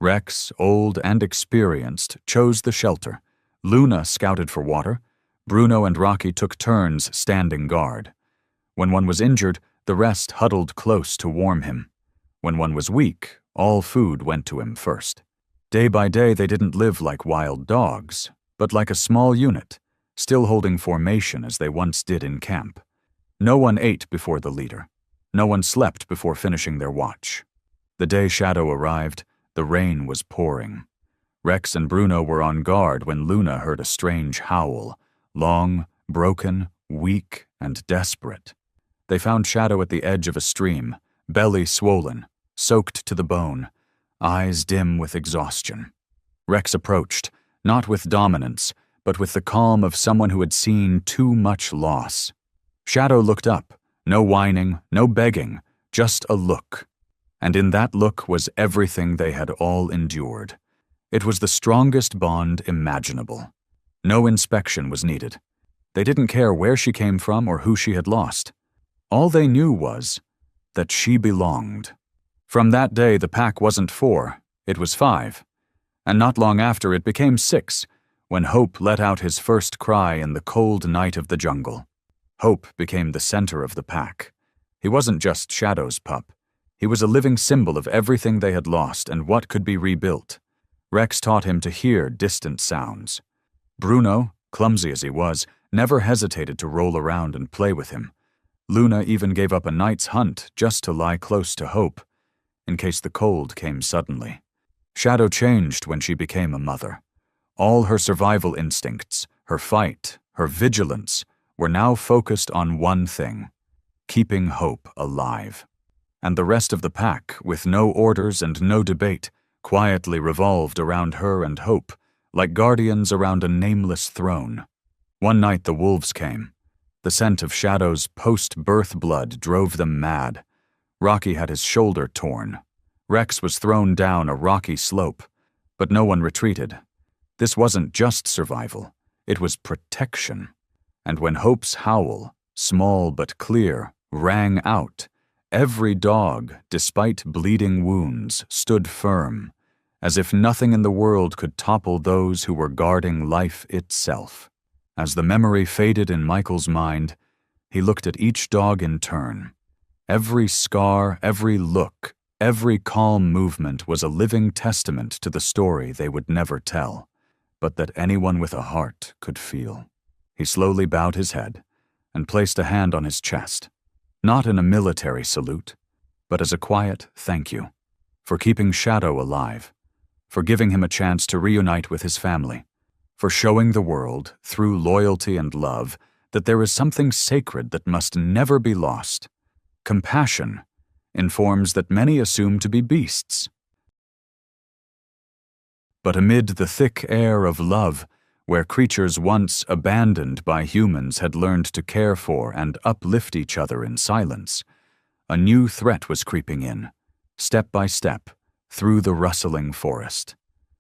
Rex, old and experienced, chose the shelter. Luna scouted for water. Bruno and Rocky took turns standing guard. When one was injured, the rest huddled close to warm him. When one was weak, all food went to him first. Day by day, they didn't live like wild dogs, but like a small unit, still holding formation as they once did in camp. No one ate before the leader. No one slept before finishing their watch. The day Shadow arrived, the rain was pouring. Rex and Bruno were on guard when Luna heard a strange howl, long, broken, weak, and desperate. They found Shadow at the edge of a stream, belly swollen, soaked to the bone, eyes dim with exhaustion. Rex approached, not with dominance, but with the calm of someone who had seen too much loss. Shadow looked up, no whining, no begging, just a look. And in that look was everything they had all endured. It was the strongest bond imaginable. No inspection was needed. They didn't care where she came from or who she had lost. All they knew was that she belonged. From that day, the pack wasn't 4, it was 5. And not long after, it became 6, when Hope let out his first cry in the cold night of the jungle. Hope became the center of the pack. He wasn't just Shadow's pup. He was a living symbol of everything they had lost and what could be rebuilt. Rex taught him to hear distant sounds. Bruno, clumsy as he was, never hesitated to roll around and play with him. Luna even gave up a night's hunt just to lie close to Hope, in case the cold came suddenly. Shadow changed when she became a mother. All her survival instincts, her fight, her vigilance, were now focused on one thing: keeping Hope alive. And the rest of the pack, with no orders and no debate, quietly revolved around her and Hope, like guardians around a nameless throne. One night the wolves came. The scent of Shadow's post-birth blood drove them mad. Rocky had his shoulder torn. Rex was thrown down a rocky slope, but no one retreated. This wasn't just survival, it was protection. And when Hope's howl, small but clear, rang out, every dog, despite bleeding wounds, stood firm, as if nothing in the world could topple those who were guarding life itself. As the memory faded in Michael's mind, he looked at each dog in turn. Every scar, every look, every calm movement was a living testament to the story they would never tell, but that anyone with a heart could feel. He slowly bowed his head and placed a hand on his chest, not in a military salute, but as a quiet thank you for keeping Shadow alive, for giving him a chance to reunite with his family, for showing the world, through loyalty and love, that there is something sacred that must never be lost. Compassion in forms that many assume to be beasts. But amid the thick air of love, where creatures once abandoned by humans had learned to care for and uplift each other in silence, a new threat was creeping in, step by step, through the rustling forest.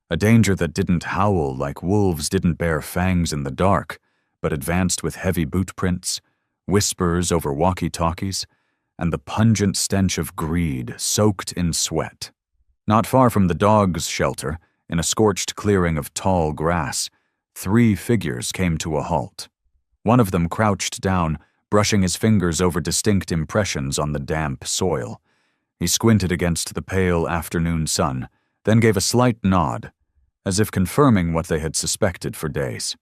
A danger that didn't howl like wolves didn't bear fangs in the dark, but advanced with heavy boot prints, whispers over walkie-talkies, and the pungent stench of greed soaked in sweat. Not far from the dog's shelter, in a scorched clearing of tall grass, 3 figures came to a halt. One of them crouched down, brushing his fingers over distinct impressions on the damp soil. He squinted against the pale afternoon sun, then gave a slight nod, as if confirming what they had suspected for days.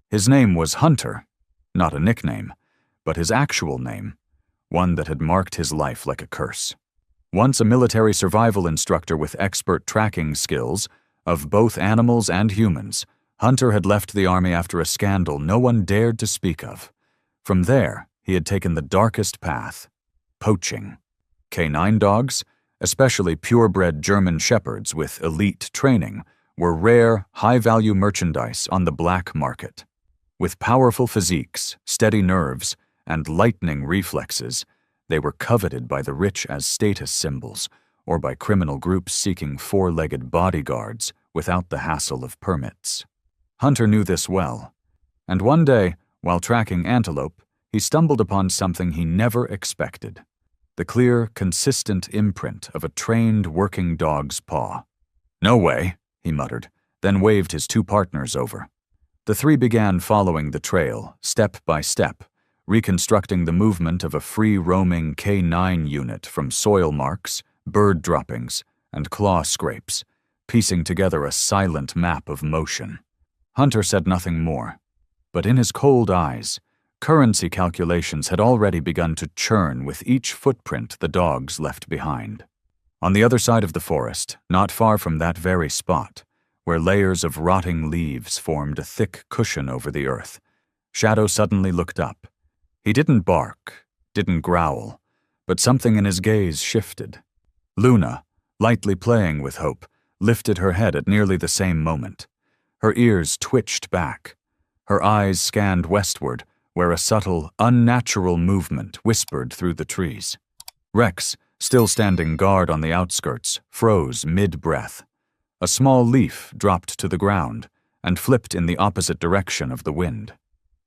His name was Hunter, not a nickname, but his actual name, one that had marked his life like a curse. Once a military survival instructor with expert tracking skills of both animals and humans, Hunter had left the army after a scandal no one dared to speak of. From there, he had taken the darkest path: poaching. Canine dogs, especially purebred German shepherds with elite training, were rare, high-value merchandise on the black market. With powerful physiques, steady nerves, and lightning reflexes, they were coveted by the rich as status symbols, or by criminal groups seeking 4-legged bodyguards without the hassle of permits. Hunter knew this well, and one day, while tracking antelope, he stumbled upon something he never expected: the clear, consistent imprint of a trained working dog's paw. "No way," he muttered, then waved his 2 partners over. The 3 began following the trail, step by step, reconstructing the movement of a free-roaming K9 unit from soil marks, bird droppings, and claw scrapes, piecing together a silent map of motion. Hunter said nothing more, but in his cold eyes, currency calculations had already begun to churn with each footprint the dogs left behind. On the other side of the forest, not far from that very spot, where layers of rotting leaves formed a thick cushion over the earth, Shadow suddenly looked up. He didn't bark, didn't growl, but something in his gaze shifted. Luna, lightly playing with Hope, lifted her head at nearly the same moment. Her ears twitched back. Her eyes scanned westward, where a subtle, unnatural movement whispered through the trees. Rex, still standing guard on the outskirts, froze mid-breath. A small leaf dropped to the ground and flipped in the opposite direction of the wind.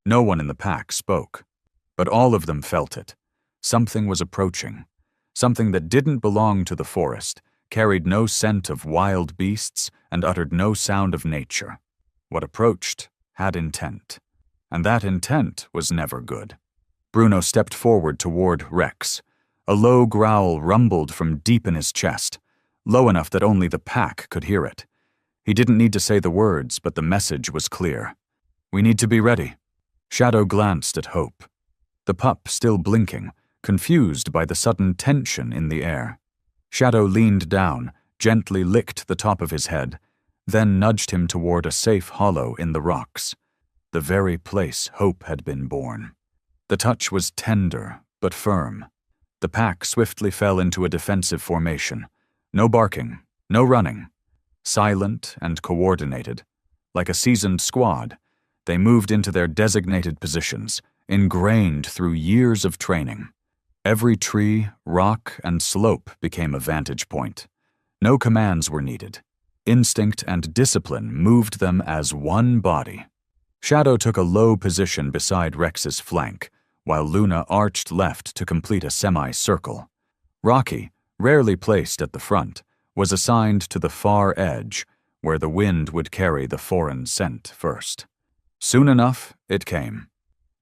No one in the pack spoke, but all of them felt it. Something was approaching. Something that didn't belong to the forest, carried no scent of wild beasts, and uttered no sound of nature. What approached had intent, and that intent was never good. Bruno stepped forward toward Rex. A low growl rumbled from deep in his chest, low enough that only the pack could hear it. He didn't need to say the words, but the message was clear. "We need to be ready." Shadow glanced at Hope. The pup still blinking, confused by the sudden tension in the air. Shadow leaned down, gently licked the top of his head, then nudged him toward a safe hollow in the rocks, the very place Hope had been born. The touch was tender, but firm. The pack swiftly fell into a defensive formation. No barking, no running. Silent and coordinated. Like a seasoned squad, they moved into their designated positions, ingrained through years of training. Every tree, rock, and slope became a vantage point. No commands were needed. Instinct and discipline moved them as one body. Shadow took a low position beside Rex's flank, while Luna arched left to complete a semicircle. Rocky, rarely placed at the front, was assigned to the far edge, where the wind would carry the foreign scent first. Soon enough, it came.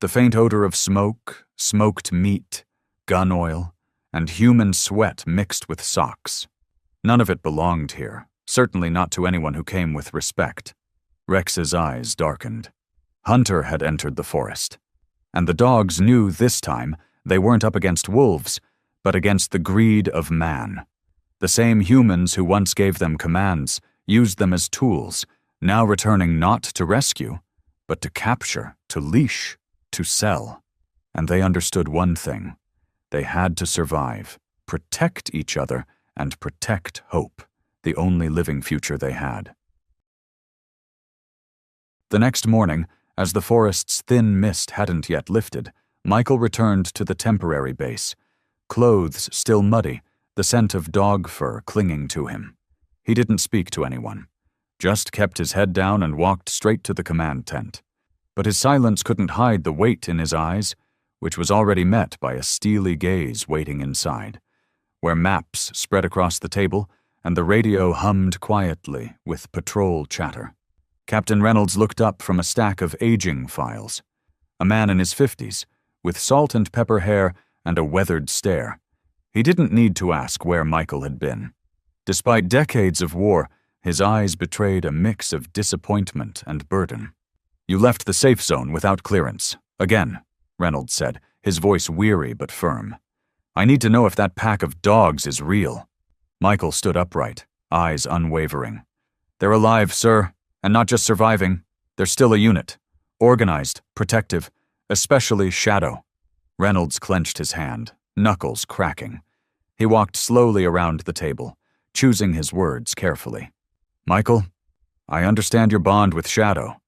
The faint odor of smoke, smoked meat, gun oil, and human sweat mixed with socks. None of it belonged here, certainly not to anyone who came with respect. Rex's eyes darkened. Hunter had entered the forest, and the dogs knew this time they weren't up against wolves, but against the greed of man. The same humans who once gave them commands used them as tools, now returning not to rescue, but to capture, to leash, to sell. And they understood one thing. They had to survive, protect each other, and protect Hope, the only living future they had. The next morning, as the forest's thin mist hadn't yet lifted, Michael returned to the temporary base, clothes still muddy, the scent of dog fur clinging to him. He didn't speak to anyone, just kept his head down and walked straight to the command tent. But his silence couldn't hide the weight in his eyes, which was already met by a steely gaze waiting inside, where maps spread across the table and the radio hummed quietly with patrol chatter. Captain Reynolds looked up from a stack of aging files. A man in his 50s, with salt and pepper hair and a weathered stare. He didn't need to ask where Michael had been. Despite decades of war, his eyes betrayed a mix of disappointment and burden. "You left the safe zone without clearance. Again," Reynolds said, his voice weary but firm. "I need to know if that pack of dogs is real." Michael stood upright, eyes unwavering. "They're alive, sir, and not just surviving. They're still a unit. Organized, protective, especially Shadow." Reynolds clenched his hand, knuckles cracking. He walked slowly around the table, choosing his words carefully. "Michael, I understand your bond with Shadow,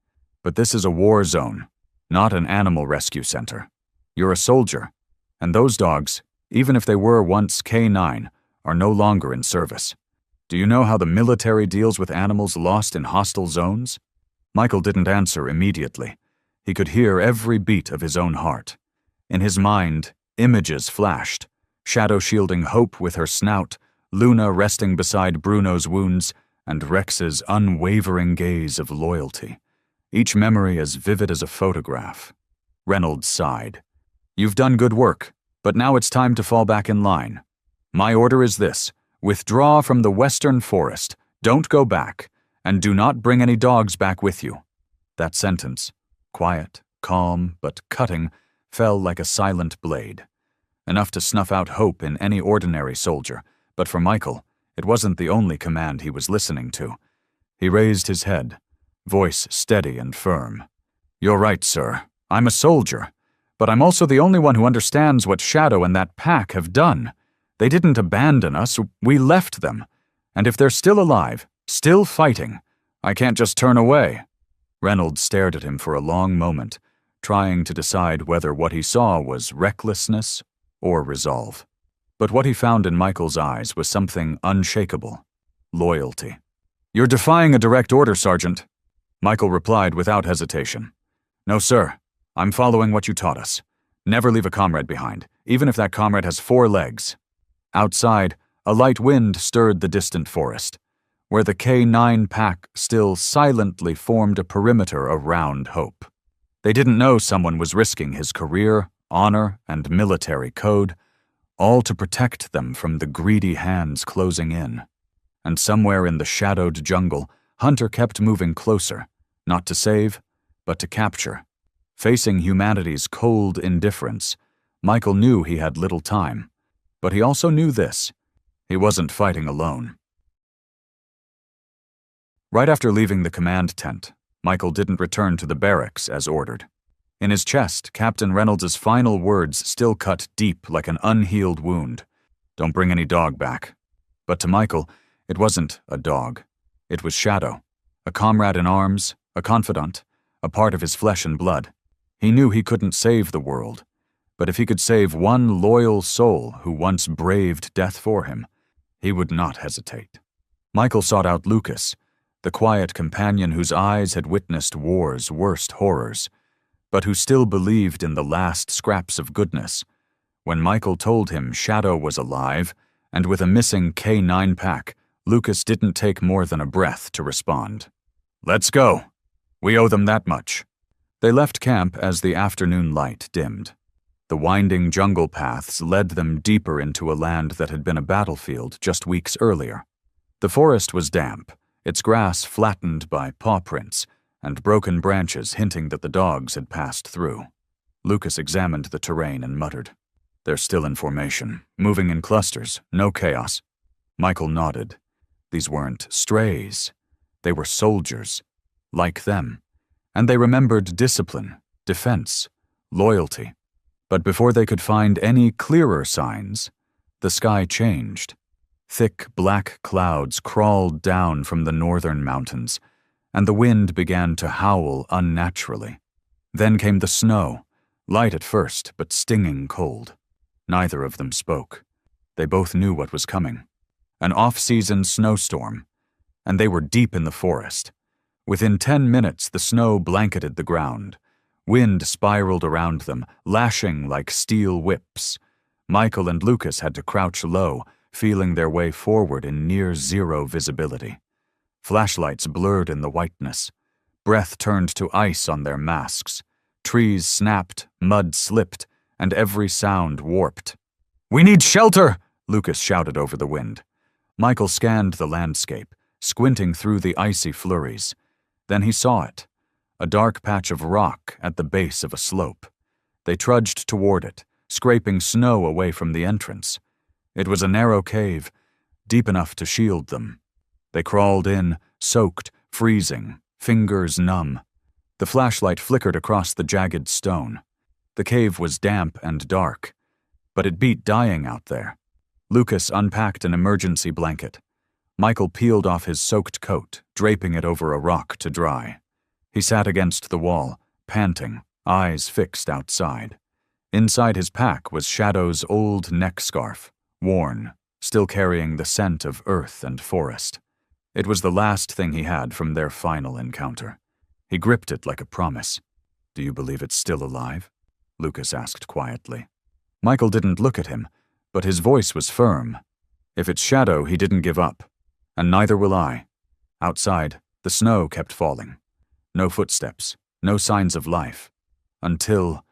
but this is a war zone, not an animal rescue center. You're a soldier, and those dogs, even if they were once K9, are no longer in service. Do you know how the military deals with animals lost in hostile zones?" Michael didn't answer immediately. He could hear every beat of his own heart. In his mind, images flashed, Shadow shielding Hope with her snout, Luna resting beside Bruno's wounds, and Rex's unwavering gaze of loyalty. Each memory as vivid as a photograph. Reynolds sighed. "You've done good work, but now it's time to fall back in line. My order is this: withdraw from the western forest, don't go back, and do not bring any dogs back with you." That sentence, quiet, calm, but cutting, fell like a silent blade. Enough to snuff out hope in any ordinary soldier, but for Michael, it wasn't the only command he was listening to. He raised his head, voice steady and firm. "You're right, sir. I'm a soldier. But I'm also the only one who understands what Shadow and that pack have done. They didn't abandon us, we left them. And if they're still alive, still fighting, I can't just turn away." Reynolds stared at him for a long moment, trying to decide whether what he saw was recklessness or resolve. But what he found in Michael's eyes was something unshakable: loyalty. "You're defying a direct order, Sergeant." Michael replied without hesitation. "No, sir. I'm following what you taught us. Never leave a comrade behind, even if that comrade has 4 legs." Outside, a light wind stirred the distant forest, where the K9 pack still silently formed a perimeter around Hope. They didn't know someone was risking his career, honor, and military code, all to protect them from the greedy hands closing in. And somewhere in the shadowed jungle, Hunter kept moving closer, not to save, but to capture. Facing humanity's cold indifference, Michael knew he had little time, but he also knew this: he wasn't fighting alone. Right after leaving the command tent, Michael didn't return to the barracks as ordered. In his chest, Captain Reynolds' final words still cut deep like an unhealed wound. "Don't bring any dog back." But to Michael, it wasn't a dog. It was Shadow, a comrade in arms, a confidant, a part of his flesh and blood. He knew he couldn't save the world, but if he could save one loyal soul who once braved death for him, he would not hesitate. Michael sought out Lucas, the quiet companion whose eyes had witnessed war's worst horrors, but who still believed in the last scraps of goodness. When Michael told him Shadow was alive, and with a missing K9 pack, Lucas didn't take more than a breath to respond. "Let's go. We owe them that much." They left camp as the afternoon light dimmed. The winding jungle paths led them deeper into a land that had been a battlefield just weeks earlier. The forest was damp, its grass flattened by paw prints, and broken branches hinting that the dogs had passed through. Lucas examined the terrain and muttered, "They're still in formation, moving in clusters, no chaos." Michael nodded. These weren't strays. They were soldiers, like them. And they remembered discipline, defense, loyalty. But before they could find any clearer signs, the sky changed. Thick black clouds crawled down from the northern mountains, and the wind began to howl unnaturally. Then came the snow, light at first, but stinging cold. Neither of them spoke. They both knew what was coming. An off-season snowstorm, and they were deep in the forest. Within 10 minutes, the snow blanketed the ground. Wind spiraled around them, lashing like steel whips. Michael and Lucas had to crouch low, feeling their way forward in near-zero visibility. Flashlights blurred in the whiteness. Breath turned to ice on their masks. Trees snapped, mud slipped, and every sound warped. "We need shelter!" Lucas shouted over the wind. Michael scanned the landscape, squinting through the icy flurries. Then he saw it, a dark patch of rock at the base of a slope. They trudged toward it, scraping snow away from the entrance. It was a narrow cave, deep enough to shield them. They crawled in, soaked, freezing, fingers numb. The flashlight flickered across the jagged stone. The cave was damp and dark, but it beat dying out there. Lucas unpacked an emergency blanket. Michael peeled off his soaked coat, draping it over a rock to dry. He sat against the wall, panting, eyes fixed outside. Inside his pack was Shadow's old neck scarf, worn, still carrying the scent of earth and forest. It was the last thing he had from their final encounter. He gripped it like a promise. "Do you believe it's still alive?" Lucas asked quietly. Michael didn't look at him, but his voice was firm. If it's Shadow, he didn't give up. And neither will I. Outside, the snow kept falling. No footsteps, no signs of life. Until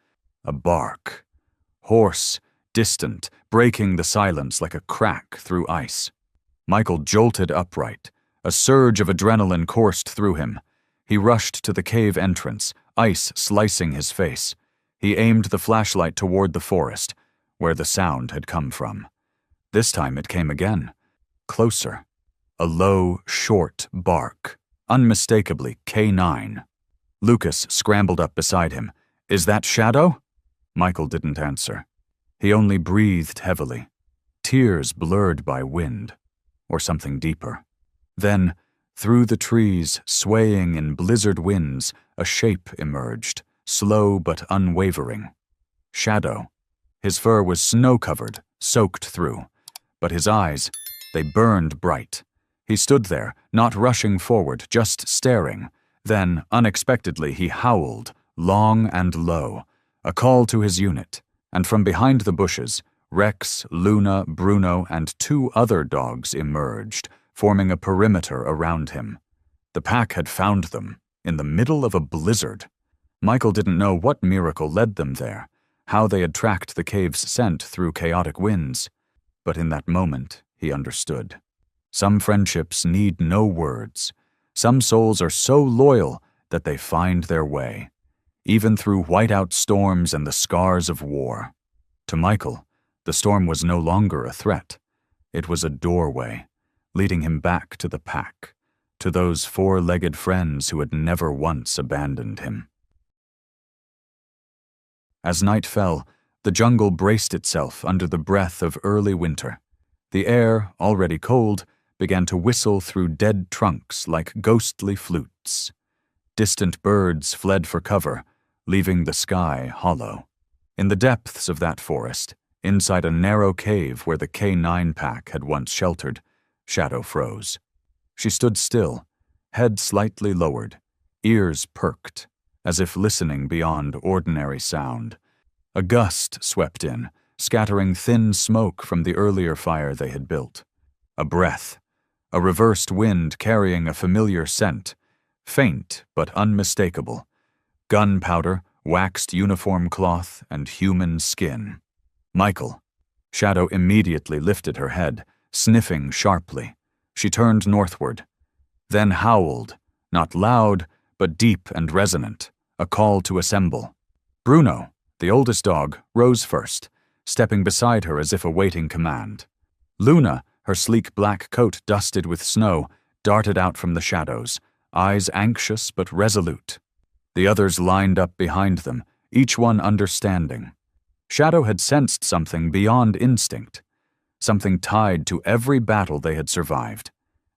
a bark. Hoarse, distant, breaking the silence like a crack through ice. Michael jolted upright. A surge of adrenaline coursed through him. He rushed to the cave entrance, ice slicing his face. He aimed the flashlight toward the forest, where the sound had come from. This time it came again. Closer. A low, short bark. Unmistakably K9. Lucas scrambled up beside him. "Is that Shadow?" Michael didn't answer. He only breathed heavily, tears blurred by wind, or something deeper. Then, through the trees, swaying in blizzard winds, a shape emerged, slow but unwavering. Shadow. His fur was snow-covered, soaked through, but his eyes, they burned bright. He stood there, not rushing forward, just staring. Then, unexpectedly, he howled, long and low, a call to his unit, and from behind the bushes, Rex, Luna, Bruno, and 2 other dogs emerged, forming a perimeter around him. The pack had found them, in the middle of a blizzard. Michael didn't know what miracle led them there, how they had tracked the cave's scent through chaotic winds. But in that moment, he understood. Some friendships need no words. Some souls are so loyal that they find their way, even through whiteout storms and the scars of war. To Michael, the storm was no longer a threat. It was a doorway, leading him back to the pack, to those 4-legged friends who had never once abandoned him. As night fell, the jungle braced itself under the breath of early winter. The air, already cold, began to whistle through dead trunks like ghostly flutes. Distant birds fled for cover, leaving the sky hollow. In the depths of that forest, inside a narrow cave where the K9 pack had once sheltered, Shadow froze. She stood still, head slightly lowered, ears perked, as if listening beyond ordinary sound. A gust swept in, scattering thin smoke from the earlier fire they had built. A breath, a reversed wind carrying a familiar scent, faint but unmistakable. Gunpowder, waxed uniform cloth, and human skin. Michael. Shadow immediately lifted her head, sniffing sharply. She turned northward, then howled, not loud, but deep and resonant, a call to assemble. Bruno, the oldest dog, rose first, stepping beside her as if awaiting command. Luna, her sleek black coat dusted with snow, darted out from the shadows, eyes anxious but resolute. The others lined up behind them, each one understanding. Shadow had sensed something beyond instinct, something tied to every battle they had survived,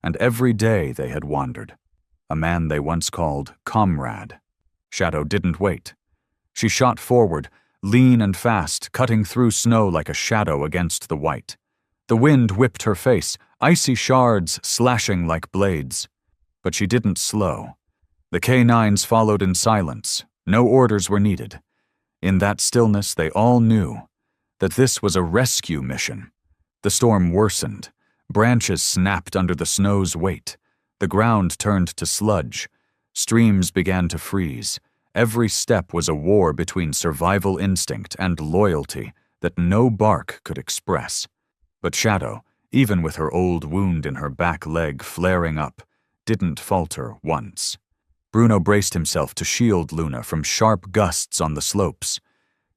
and every day they had wandered. A man they once called comrade. Shadow didn't wait. She shot forward, lean and fast, cutting through snow like a shadow against the white. The wind whipped her face, icy shards slashing like blades. But she didn't slow. The K9s followed in silence. No orders were needed. In that stillness, they all knew that this was a rescue mission. The storm worsened. Branches snapped under the snow's weight. The ground turned to sludge. Streams began to freeze. Every step was a war between survival instinct and loyalty that no bark could express. But Shadow, even with her old wound in her back leg flaring up, didn't falter once. Bruno braced himself to shield Luna from sharp gusts on the slopes.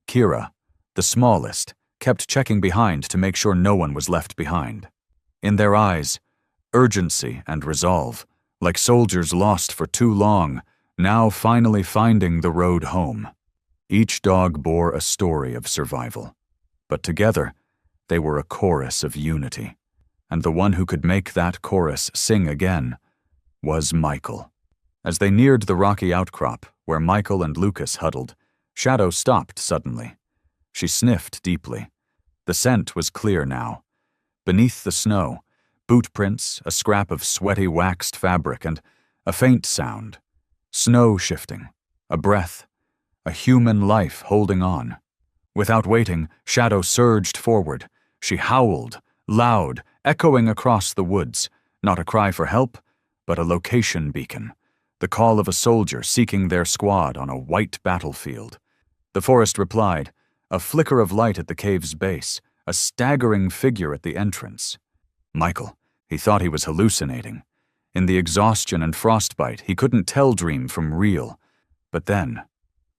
Kira, the smallest, kept checking behind to make sure no one was left behind. In their eyes, urgency and resolve, like soldiers lost for too long, now finally finding the road home. Each dog bore a story of survival, but together they were a chorus of unity, and the one who could make that chorus sing again was Michael. As they neared the rocky outcrop where Michael and Lucas huddled, Shadow stopped suddenly. She sniffed deeply. The scent was clear now. Beneath the snow, boot prints, a scrap of sweaty waxed fabric, and a faint sound. Snow shifting, a breath, a human life holding on. Without waiting, Shadow surged forward. She howled, loud, echoing across the woods, not a cry for help, but a location beacon, the call of a soldier seeking their squad on a white battlefield. The forest replied, a flicker of light at the cave's base, a staggering figure at the entrance. Michael, he thought he was hallucinating. In the exhaustion and frostbite, he couldn't tell dream from real. But then,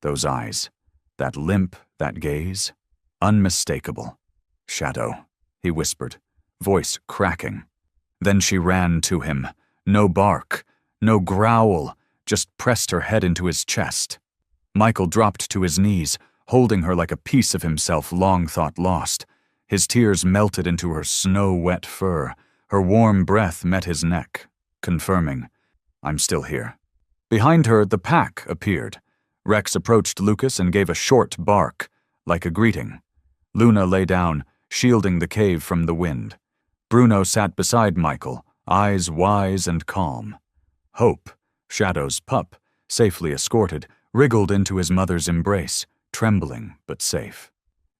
those eyes, that limp, that gaze, unmistakable. Shadow, he whispered, voice cracking. Then she ran to him. No bark, no growl, just pressed her head into his chest. Michael dropped to his knees, holding her like a piece of himself long thought lost. His tears melted into her snow-wet fur. Her warm breath met his neck, confirming, "I'm still here." Behind her, the pack appeared. Rex approached Lucas and gave a short bark, like a greeting. Luna lay down, shielding the cave from the wind. Bruno sat beside Michael, eyes wise and calm. Hope, Shadow's pup, safely escorted, wriggled into his mother's embrace, trembling but safe.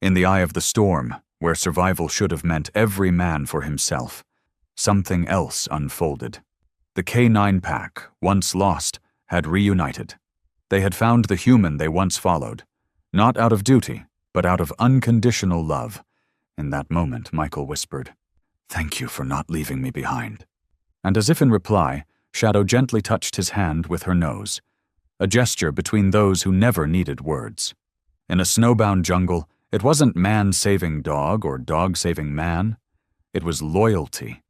In the eye of the storm, where survival should have meant every man for himself, something else unfolded. The K9 pack, once lost, had reunited. They had found the human they once followed, not out of duty, but out of unconditional love. In that moment, Michael whispered, "Thank you for not leaving me behind." And as if in reply, Shadow gently touched his hand with her nose, a gesture between those who never needed words. In a snowbound jungle, it wasn't man saving dog or dog saving man. It was loyalty,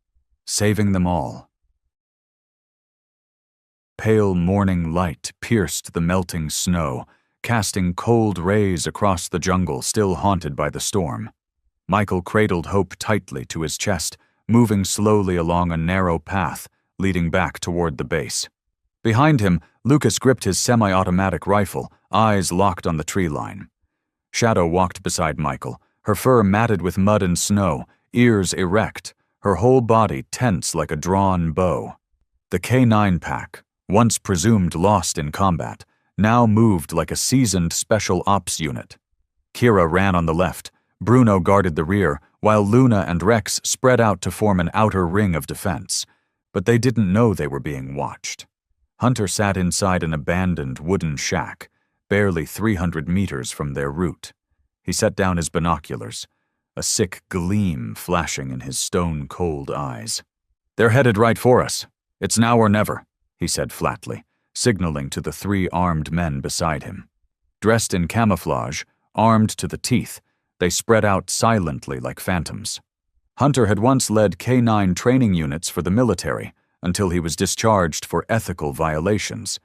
saving them all. Pale morning light pierced the melting snow, casting cold rays across the jungle still haunted by the storm. Michael cradled Hope tightly to his chest, moving slowly along a narrow path leading back toward the base. Behind him, Lucas gripped his semi-automatic rifle, eyes locked on the tree line. Shadow walked beside Michael, her fur matted with mud and snow, ears erect, her whole body tense like a drawn bow. The K9 pack, once presumed lost in combat, now moved like a seasoned special ops unit. Kira ran on the left, Bruno guarded the rear, while Luna and Rex spread out to form an outer ring of defense. But they didn't know they were being watched. Hunter sat inside an abandoned wooden shack, barely 300 meters from their route. He set down his binoculars, a sick gleam flashing in his stone-cold eyes. "They're headed right for us. It's now or never," he said flatly, signaling to the 3 armed men beside him. Dressed in camouflage, armed to the teeth, they spread out silently like phantoms. Hunter had once led K9 training units for the military until he was discharged for ethical violations.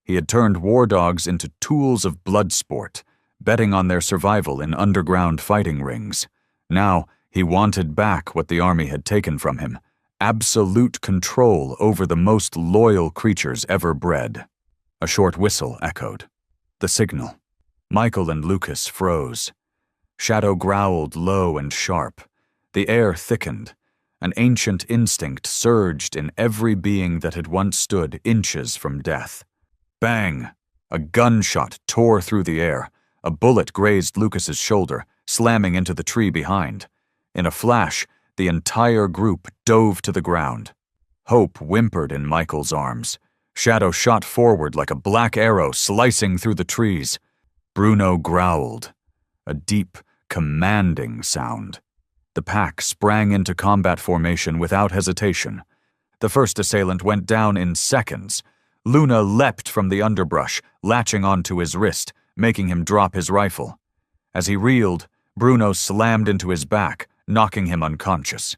He had turned war dogs into tools of blood sport, betting on their survival in underground fighting rings. Now, he wanted back what the army had taken from him, absolute control over the most loyal creatures ever bred. A short whistle echoed. The signal. Michael and Lucas froze. Shadow growled low and sharp. The air thickened. An ancient instinct surged in every being that had once stood inches from death. Bang! A gunshot tore through the air. A bullet grazed Lucas's shoulder, slamming into the tree behind. In a flash, the entire group dove to the ground. Hope whimpered in Michael's arms. Shadow shot forward like a black arrow slicing through the trees. Bruno growled. A deep, commanding sound. The pack sprang into combat formation without hesitation. The first assailant went down in seconds. Luna leapt from the underbrush, latching onto his wrist, making him drop his rifle. As he reeled, Bruno slammed into his back, knocking him unconscious.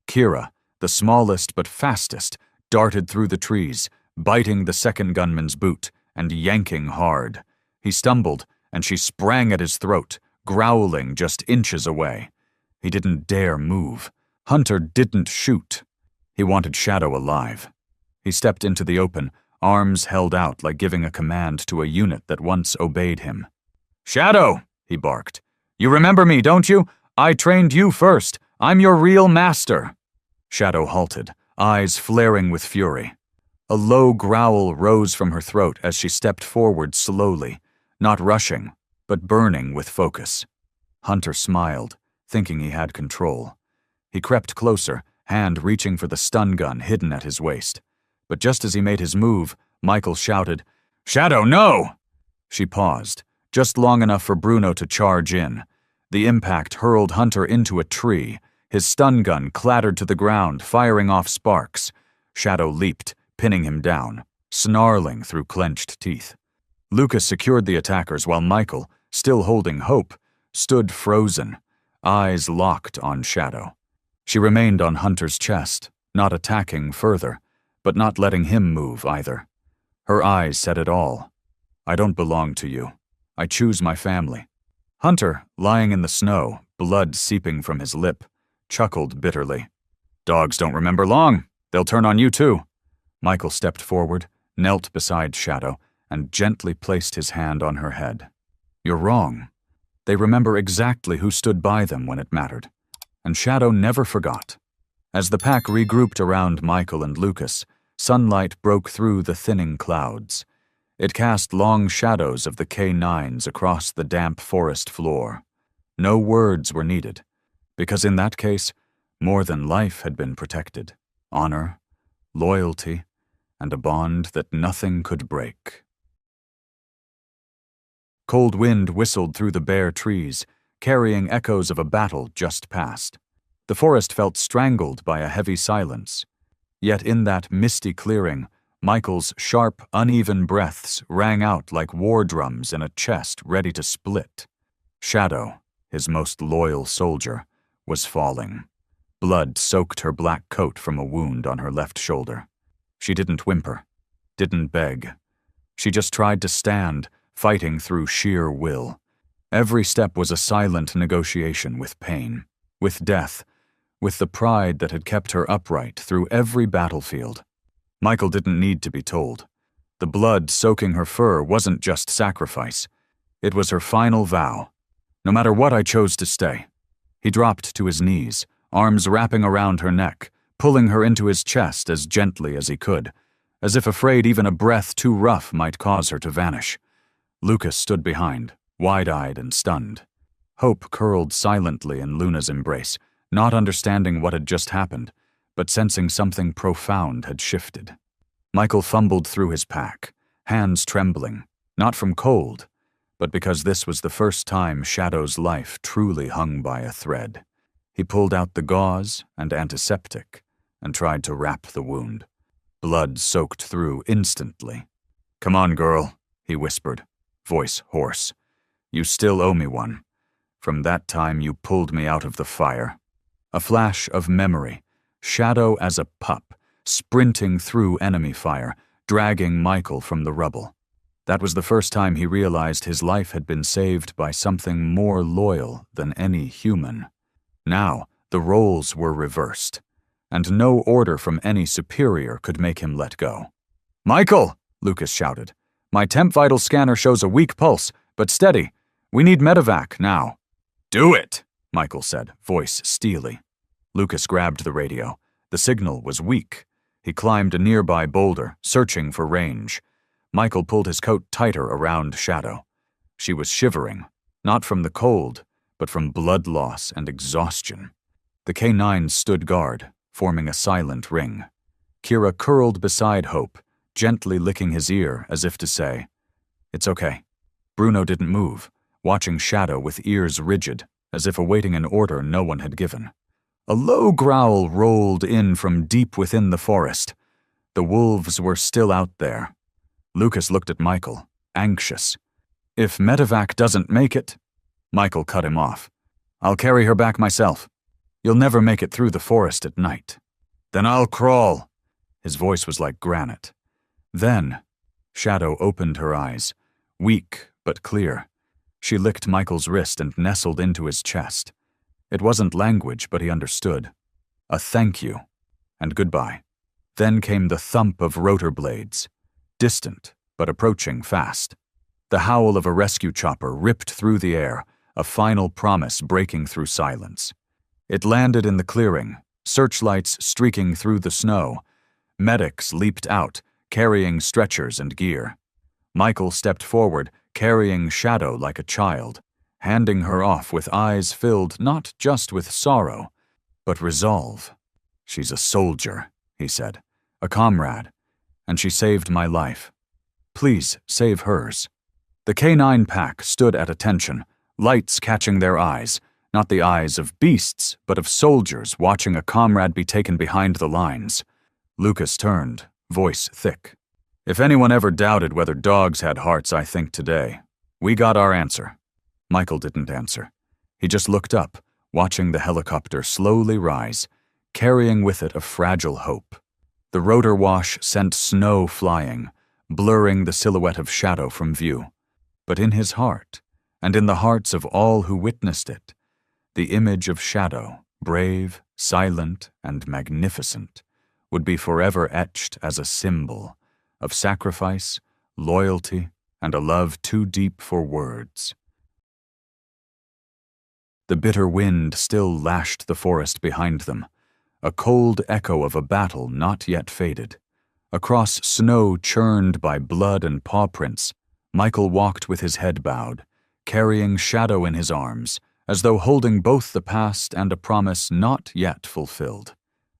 Kira, the smallest but fastest, darted through the trees, biting the second gunman's boot and yanking hard. He stumbled, and she sprang at his throat, growling just inches away. He didn't dare move. Hunter didn't shoot. He wanted Shadow alive. He stepped into the open, arms held out like giving a command to a unit that once obeyed him. "Shadow!" he barked. "You remember me, don't you? I trained you first. I'm your real master." Shadow halted, eyes flaring with fury. A low growl rose from her throat as she stepped forward slowly, not rushing, but burning with focus. Hunter smiled, thinking he had control. He crept closer, hand reaching for the stun gun hidden at his waist. But just as he made his move, Michael shouted, "Shadow, no!" She paused, just long enough for Bruno to charge in. The impact hurled Hunter into a tree. His stun gun clattered to the ground, firing off sparks. Shadow leaped, pinning him down, snarling through clenched teeth. Lucas secured the attackers while Michael, still holding Hope, stood frozen, eyes locked on Shadow. She remained on Hunter's chest, not attacking further, but not letting him move either. Her eyes said it all. "I don't belong to you. I choose my family. Hunter, lying in the snow, blood seeping from his lip, chuckled bitterly. "Dogs don't remember long. They'll turn on you too." Michael stepped forward, knelt beside Shadow, and gently placed his hand on her head. "You're wrong. They remember exactly who stood by them when it mattered." And Shadow never forgot. As the pack regrouped around Michael and Lucas, sunlight broke through the thinning clouds. It cast long shadows of the K9s across the damp forest floor. No words were needed, because in that case, more than life had been protected. Honor, loyalty, and a bond that nothing could break. Cold wind whistled through the bare trees, carrying echoes of a battle just past. The forest felt strangled by a heavy silence. Yet in that misty clearing, Michael's sharp, uneven breaths rang out like war drums in a chest ready to split. Shadow, his most loyal soldier, was falling. Blood soaked her black coat from a wound on her left shoulder. She didn't whimper, didn't beg. She just tried to stand, fighting through sheer will. Every step was a silent negotiation with pain, with death, with the pride that had kept her upright through every battlefield. Michael didn't need to be told. The blood soaking her fur wasn't just sacrifice. It was her final vow. No matter what, I chose to stay. He dropped to his knees, arms wrapping around her neck, pulling her into his chest as gently as he could, as if afraid even a breath too rough might cause her to vanish. Lucas stood behind, wide-eyed and stunned. Hope curled silently in Luna's embrace, not understanding what had just happened, but sensing something profound had shifted. Michael fumbled through his pack, hands trembling, not from cold, but because this was the first time Shadow's life truly hung by a thread. He pulled out the gauze and antiseptic and tried to wrap the wound. Blood soaked through instantly. "Come on, girl," he whispered, voice hoarse. "You still owe me one. From that time you pulled me out of the fire." A flash of memory, Shadow as a pup, sprinting through enemy fire, dragging Michael from the rubble. That was the first time he realized his life had been saved by something more loyal than any human. Now, the roles were reversed, and no order from any superior could make him let go. "Michael!" Lucas shouted. "My temp vital scanner shows a weak pulse, but steady. We need medevac now." "Do it!" Michael said, voice steely. Lucas grabbed the radio. The signal was weak. He climbed a nearby boulder, searching for range. Michael pulled his coat tighter around Shadow. She was shivering, not from the cold, but from blood loss and exhaustion. The K9s stood guard, forming a silent ring. Kira curled beside Hope, gently licking his ear as if to say, "It's okay." Bruno didn't move, watching Shadow with ears rigid, as if awaiting an order no one had given. A low growl rolled in from deep within the forest. The wolves were still out there. Lucas looked at Michael, anxious. "If medevac doesn't make it—" Michael cut him off. "I'll carry her back myself. You'll never make it through the forest at night." "Then I'll crawl." His voice was like granite. Then, Shadow opened her eyes, weak but clear. She licked Michael's wrist and nestled into his chest. It wasn't language, but he understood. A thank you, and goodbye. Then came the thump of rotor blades, distant but approaching fast. The howl of a rescue chopper ripped through the air, a final promise breaking through silence. It landed in the clearing, searchlights streaking through the snow. Medics leaped out, carrying stretchers and gear. Michael stepped forward, carrying Shadow like a child, handing her off with eyes filled not just with sorrow, but resolve. "She's a soldier," he said, "a comrade, and she saved my life. Please save hers." The K9 pack stood at attention, lights catching their eyes, not the eyes of beasts, but of soldiers watching a comrade be taken behind the lines. Lucas turned, voice thick. "If anyone ever doubted whether dogs had hearts, I think today. We got our answer." Michael didn't answer. He just looked up, watching the helicopter slowly rise, carrying with it a fragile hope. The rotor wash sent snow flying, blurring the silhouette of Shadow from view. But in his heart, and in the hearts of all who witnessed it, the image of Shadow, brave, silent, and magnificent, would be forever etched as a symbol of sacrifice, loyalty, and a love too deep for words. The bitter wind still lashed the forest behind them, a cold echo of a battle not yet faded. Across snow churned by blood and paw prints, Michael walked with his head bowed, carrying Shadow in his arms, as though holding both the past and a promise not yet fulfilled.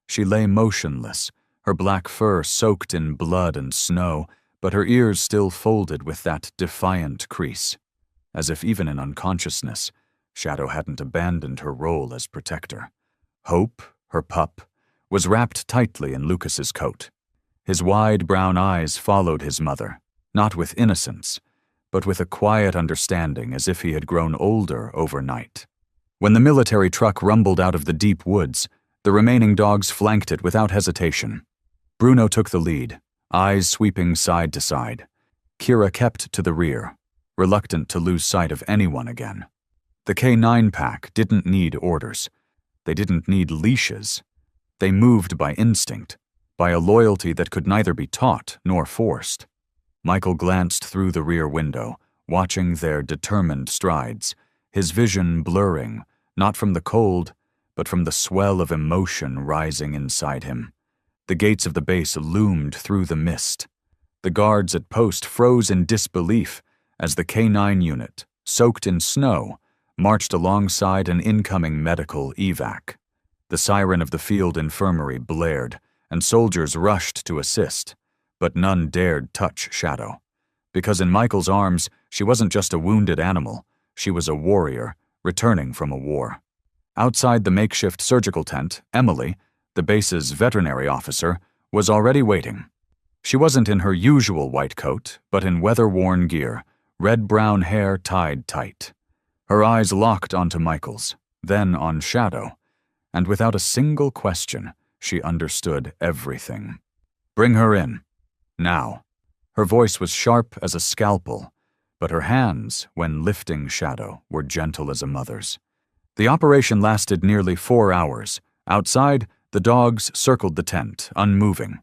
She lay motionless, her black fur soaked in blood and snow, but her ears still folded with that defiant crease, as if even in unconsciousness, Shadow hadn't abandoned her role as protector. Hope, her pup, was wrapped tightly in Lucas's coat. His wide brown eyes followed his mother, not with innocence, but with a quiet understanding, as if he had grown older overnight. When the military truck rumbled out of the deep woods, the remaining dogs flanked it without hesitation. Bruno took the lead, eyes sweeping side to side. Kira kept to the rear, reluctant to lose sight of anyone again. The K9 pack didn't need orders. They didn't need leashes. They moved by instinct, by a loyalty that could neither be taught nor forced. Michael glanced through the rear window, watching their determined strides, his vision blurring, not from the cold, but from the swell of emotion rising inside him. The gates of the base loomed through the mist. The guards at post froze in disbelief as the K9 unit, soaked in snow, marched alongside an incoming medical evac. The siren of the field infirmary blared, and soldiers rushed to assist, but none dared touch Shadow. Because in Michael's arms, she wasn't just a wounded animal, she was a warrior, returning from a war. Outside the makeshift surgical tent, Emily, the base's veterinary officer, was already waiting. She wasn't in her usual white coat, but in weather-worn gear, red-brown hair tied tight. Her eyes locked onto Michael's, then on Shadow, and without a single question, she understood everything. "Bring her in. Now." Her voice was sharp as a scalpel, but her hands, when lifting Shadow, were gentle as a mother's. The operation lasted nearly 4 hours. Outside, the dogs circled the tent, unmoving.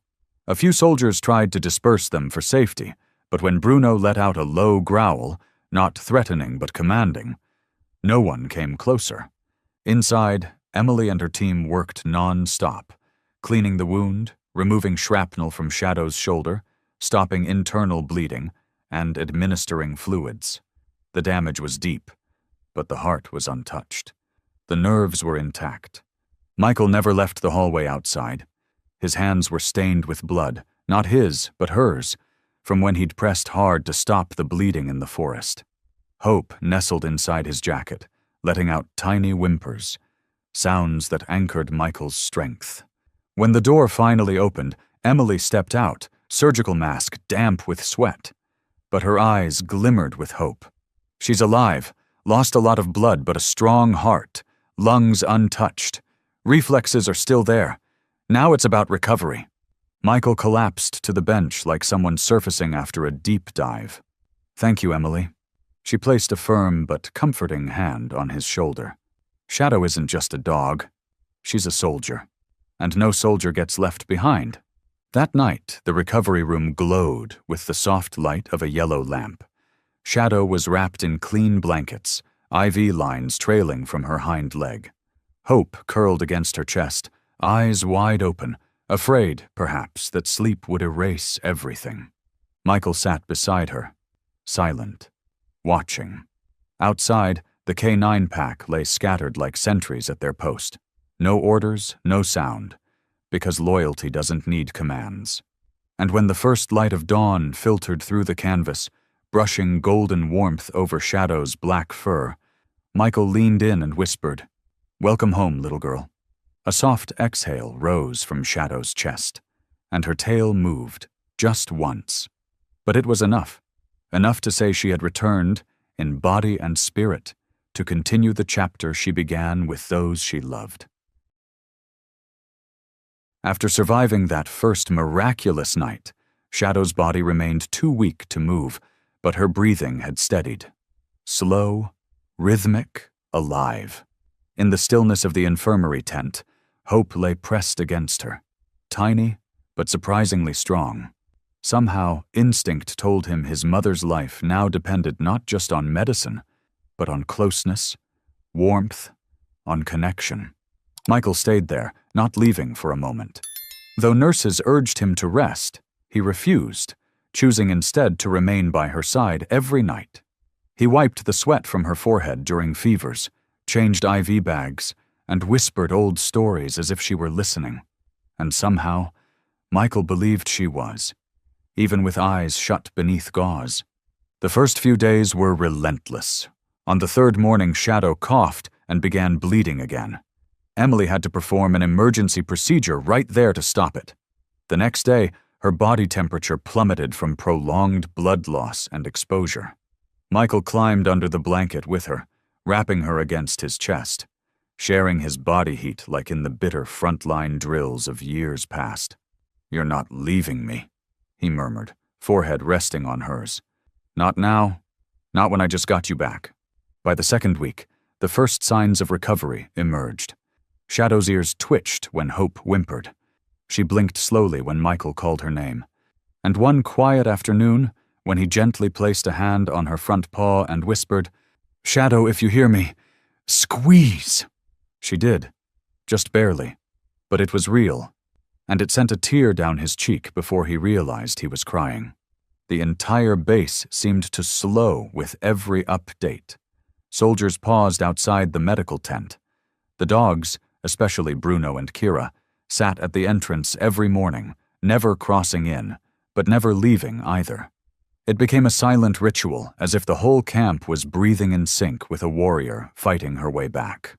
A few soldiers tried to disperse them for safety, but when Bruno let out a low growl, not threatening but commanding, no one came closer. Inside, Emily and her team worked non-stop, cleaning the wound, removing shrapnel from Shadow's shoulder, stopping internal bleeding, and administering fluids. The damage was deep, but the heart was untouched. The nerves were intact. Michael never left the hallway outside. His hands were stained with blood, not his, but hers, from when he'd pressed hard to stop the bleeding in the forest. Hope nestled inside his jacket, letting out tiny whimpers, sounds that anchored Michael's strength. When the door finally opened, Emily stepped out, surgical mask damp with sweat. But her eyes glimmered with hope. She's alive, lost a lot of blood but a strong heart, lungs untouched. Reflexes are still there. Now it's about recovery. Michael collapsed to the bench like someone surfacing after a deep dive. "Thank you, Emily." She placed a firm but comforting hand on his shoulder. "Shadow isn't just a dog. She's a soldier. And no soldier gets left behind." That night, the recovery room glowed with the soft light of a yellow lamp. Shadow was wrapped in clean blankets, IV lines trailing from her hind leg. Hope curled against her chest, eyes wide open, afraid, perhaps, that sleep would erase everything. Michael sat beside her, silent, watching. Outside, the K9 pack lay scattered like sentries at their post. No orders, no sound, because loyalty doesn't need commands. And when the first light of dawn filtered through the canvas, brushing golden warmth over Shadow's black fur, Michael leaned in and whispered, "Welcome home, little girl." A soft exhale rose from Shadow's chest, and her tail moved, just once. But it was enough to say she had returned, in body and spirit, to continue the chapter she began with those she loved. After surviving that first miraculous night, Shadow's body remained too weak to move, but her breathing had steadied. slow, rhythmic, alive. In the stillness of the infirmary tent, Hope lay pressed against her, tiny but surprisingly strong. Somehow, instinct told him his mother's life now depended not just on medicine, but on closeness, warmth, on connection. Michael stayed there, not leaving for a moment. Though nurses urged him to rest, he refused, choosing instead to remain by her side every night. He wiped the sweat from her forehead during fevers, changed IV bags, and whispered old stories as if she were listening. And somehow, Michael believed she was, even with eyes shut beneath gauze. The first few days were relentless. On the third morning, Shadow coughed and began bleeding again. Emily had to perform an emergency procedure right there to stop it. The next day, her body temperature plummeted from prolonged blood loss and exposure. Michael climbed under the blanket with her, wrapping her against his chest, sharing his body heat like in the bitter frontline drills of years past. "You're not leaving me," he murmured, forehead resting on hers. "Not now. Not when I just got you back." By the second week, the first signs of recovery emerged. Shadow's ears twitched when Hope whimpered. She blinked slowly when Michael called her name. And one quiet afternoon, when he gently placed a hand on her front paw and whispered, "Shadow, if you hear me, squeeze!" She did, just barely, but it was real, and it sent a tear down his cheek before he realized he was crying. The entire base seemed to slow with every update. Soldiers paused outside the medical tent. The dogs, especially Bruno and Kira, sat at the entrance every morning, never crossing in, but never leaving either. It became a silent ritual, as if the whole camp was breathing in sync with a warrior fighting her way back.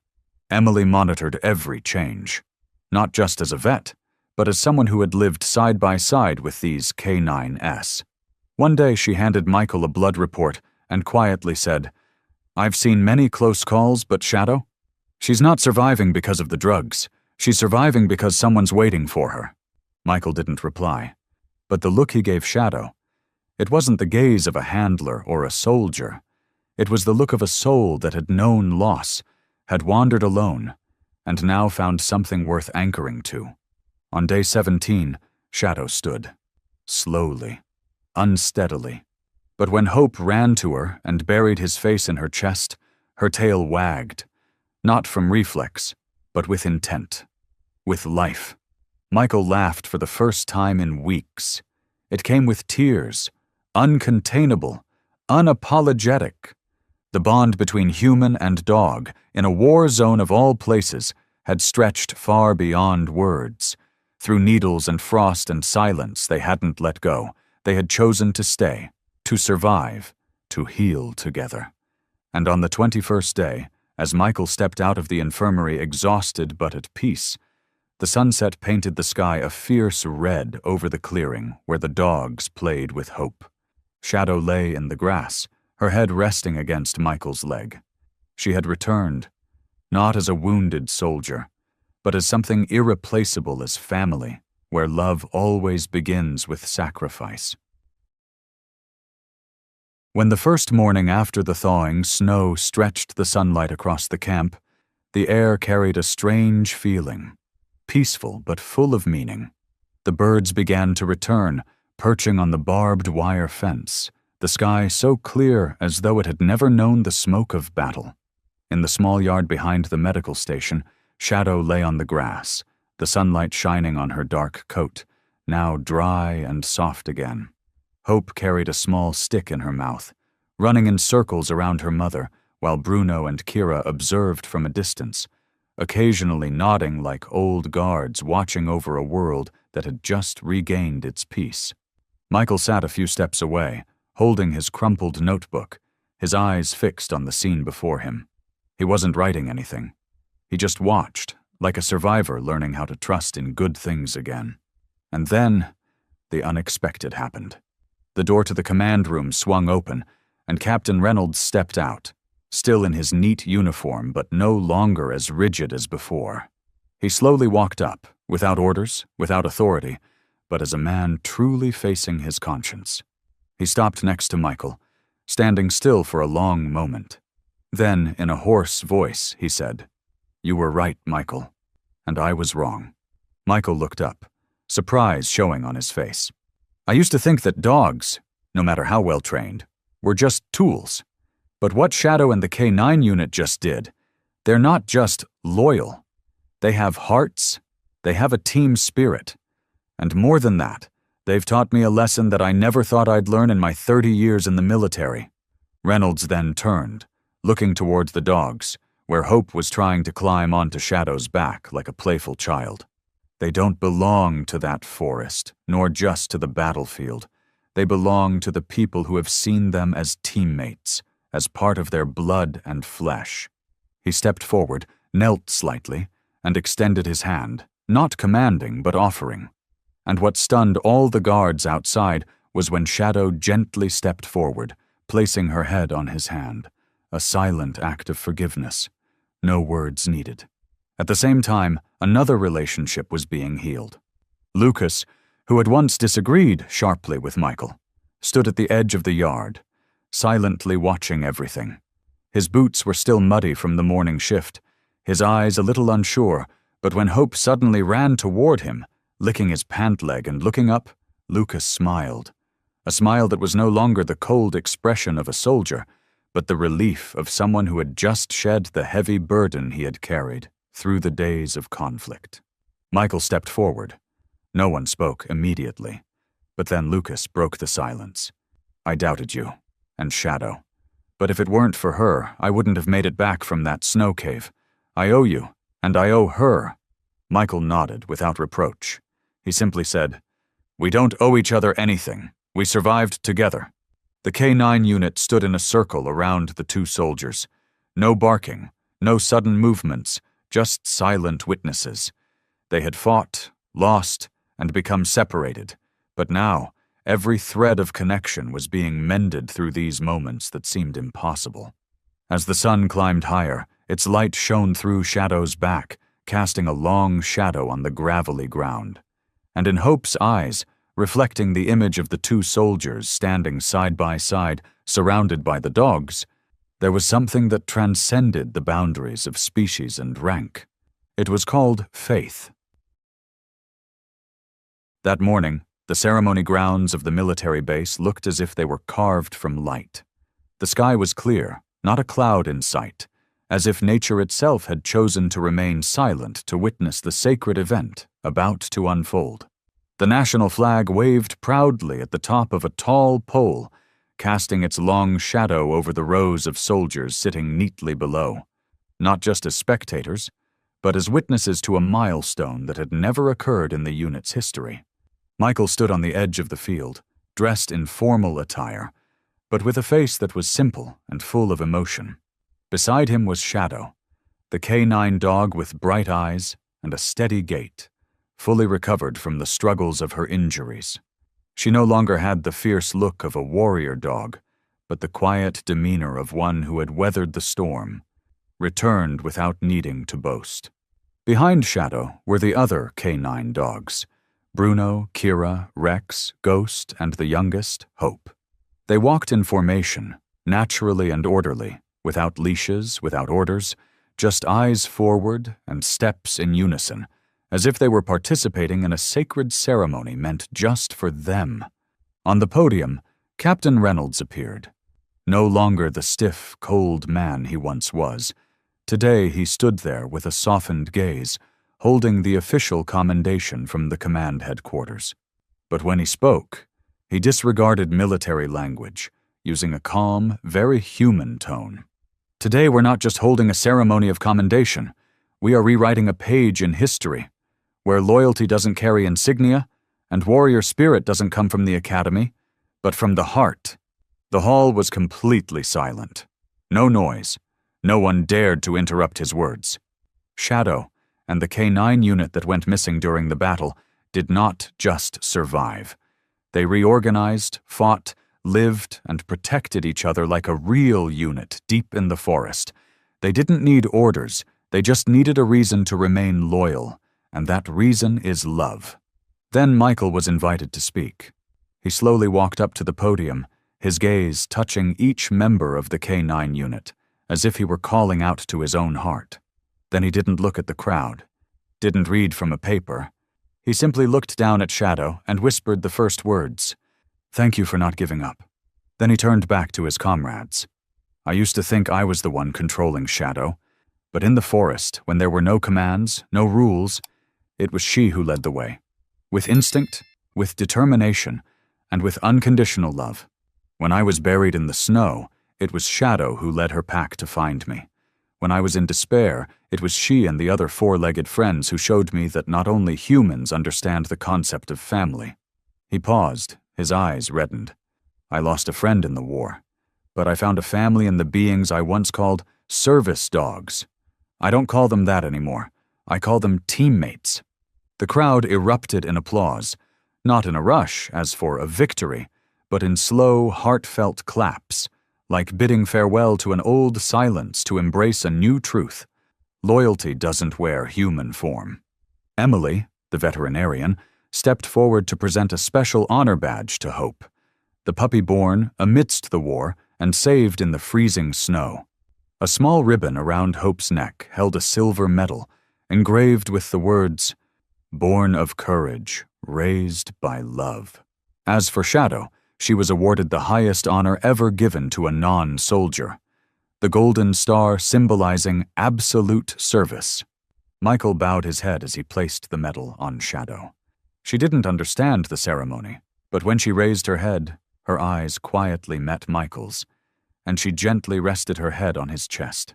Emily monitored every change, not just as a vet, but as someone who had lived side by side with these K9S. One day she handed Michael a blood report and quietly said, "I've seen many close calls, but Shadow? She's not surviving because of the drugs. She's surviving because someone's waiting for her." Michael didn't reply, but the look he gave Shadow, it wasn't the gaze of a handler or a soldier. It was the look of a soul that had known loss, had wandered alone, and now found something worth anchoring to. On day 17, Shadow stood, slowly, unsteadily. But when Hope ran to her and buried his face in her chest, her tail wagged, not from reflex, but with intent, with life. Michael laughed for the first time in weeks. It came with tears, uncontainable, unapologetic. The bond between human and dog, in a war zone of all places, had stretched far beyond words. Through needles and frost and silence they hadn't let go. They had chosen to stay, to survive, to heal together. And on the 21st day, as Michael stepped out of the infirmary exhausted but at peace, the sunset painted the sky a fierce red over the clearing where the dogs played with Hope. Shadow lay in the grass, her head resting against Michael's leg. She had returned, not as a wounded soldier, but as something irreplaceable as family, where love always begins with sacrifice. When the first morning after the thawing snow stretched the sunlight across the camp, the air carried a strange feeling, peaceful but full of meaning. The birds began to return, perching on the barbed wire fence, the sky so clear as though it had never known the smoke of battle. In the small yard behind the medical station, Shadow lay on the grass, the sunlight shining on her dark coat, now dry and soft again. Hope carried a small stick in her mouth, running in circles around her mother, while Bruno and Kira observed from a distance, occasionally nodding like old guards watching over a world that had just regained its peace. Michael sat a few steps away, holding his crumpled notebook, his eyes fixed on the scene before him. He wasn't writing anything. He just watched, like a survivor learning how to trust in good things again. And then, the unexpected happened. The door to the command room swung open, and Captain Reynolds stepped out, still in his neat uniform but no longer as rigid as before. He slowly walked up, without orders, without authority, but as a man truly facing his conscience. He stopped next to Michael, standing still for a long moment. Then, in a hoarse voice, he said, "You were right, Michael, and I was wrong." Michael looked up, surprise showing on his face. "I used to think that dogs, no matter how well trained, were just tools. But what Shadow and the K9 unit just did, they're not just loyal. They have hearts, they have a team spirit. And more than that, they've taught me a lesson that I never thought I'd learn in my 30 years in the military." Reynolds then turned, looking towards the dogs, where Hope was trying to climb onto Shadow's back like a playful child. "They don't belong to that forest, nor just to the battlefield. They belong to the people who have seen them as teammates, as part of their blood and flesh." He stepped forward, knelt slightly, and extended his hand, not commanding but offering. And what stunned all the guards outside was when Shadow gently stepped forward, placing her head on his hand, a silent act of forgiveness, no words needed. At the same time, another relationship was being healed. Lucas, who had once disagreed sharply with Michael, stood at the edge of the yard, silently watching everything. His boots were still muddy from the morning shift, his eyes a little unsure, but when Hope suddenly ran toward him, licking his pant leg and looking up, Lucas smiled. A smile that was no longer the cold expression of a soldier, but the relief of someone who had just shed the heavy burden he had carried through the days of conflict. Michael stepped forward. No one spoke immediately, but then Lucas broke the silence. "I doubted you, and Shadow. But if it weren't for her, I wouldn't have made it back from that snow cave. I owe you, and I owe her." Michael nodded without reproach. He simply said, "We don't owe each other anything. We survived together." The K9 unit stood in a circle around the two soldiers. No barking, no sudden movements, just silent witnesses. They had fought, lost, and become separated, but now every thread of connection was being mended through these moments that seemed impossible. As the sun climbed higher, its light shone through Shadow's back, casting a long shadow on the gravelly ground. And in Hope's eyes, reflecting the image of the two soldiers standing side by side, surrounded by the dogs, there was something that transcended the boundaries of species and rank. It was called faith. That morning, the ceremony grounds of the military base looked as if they were carved from light. The sky was clear, not a cloud in sight, as if nature itself had chosen to remain silent to witness the sacred event about to unfold. The national flag waved proudly at the top of a tall pole, casting its long shadow over the rows of soldiers sitting neatly below, not just as spectators, but as witnesses to a milestone that had never occurred in the unit's history. Michael stood on the edge of the field, dressed in formal attire, but with a face that was simple and full of emotion. Beside him was Shadow, the K9 dog with bright eyes and a steady gait, fully recovered from the struggles of her injuries. She no longer had the fierce look of a warrior dog, but the quiet demeanor of one who had weathered the storm, returned without needing to boast. Behind Shadow were the other K9 dogs, Bruno, Kira, Rex, Ghost, and the youngest, Hope. They walked in formation, naturally and orderly, without leashes, without orders, just eyes forward and steps in unison, as if they were participating in a sacred ceremony meant just for them. On the podium, Captain Reynolds appeared. No longer the stiff, cold man he once was. Today he stood there with a softened gaze, holding the official commendation from the command headquarters. But when he spoke, he disregarded military language, using a calm, very human tone. "Today we're not just holding a ceremony of commendation. We are rewriting a page in history, where loyalty doesn't carry insignia, and warrior spirit doesn't come from the academy, but from the heart." The hall was completely silent. No noise. No one dared to interrupt his words. Shadow, and the K9 unit that went missing during the battle, did not just survive. They reorganized, fought, lived, and protected each other like a real unit deep in the forest. They didn't need orders, they just needed a reason to remain loyal, and that reason is love. Then Michael was invited to speak. He slowly walked up to the podium, his gaze touching each member of the K-9 unit, as if he were calling out to his own heart. Then he didn't look at the crowd, didn't read from a paper. He simply looked down at Shadow and whispered the first words, "Thank you for not giving up." Then he turned back to his comrades. I used to think I was the one controlling Shadow, but in the forest, when there were no commands, no rules, it was she who led the way. With instinct, with determination, and with unconditional love. When I was buried in the snow, it was Shadow who led her pack to find me. When I was in despair, it was she and the other four-legged friends who showed me that not only humans understand the concept of family. He paused, his eyes reddened. I lost a friend in the war, but I found a family in the beings I once called service dogs. I don't call them that anymore. I call them teammates. The crowd erupted in applause, not in a rush, as for a victory, but in slow, heartfelt claps, like bidding farewell to an old silence to embrace a new truth. Loyalty doesn't wear human form. Emily, the veterinarian, stepped forward to present a special honor badge to Hope, the puppy born amidst the war and saved in the freezing snow. A small ribbon around Hope's neck held a silver medal, engraved with the words, "Born of courage, raised by love." As for Shadow, she was awarded the highest honor ever given to a non-soldier, the golden star symbolizing absolute service. Michael bowed his head as he placed the medal on Shadow. She didn't understand the ceremony, but when she raised her head, her eyes quietly met Michael's, and she gently rested her head on his chest,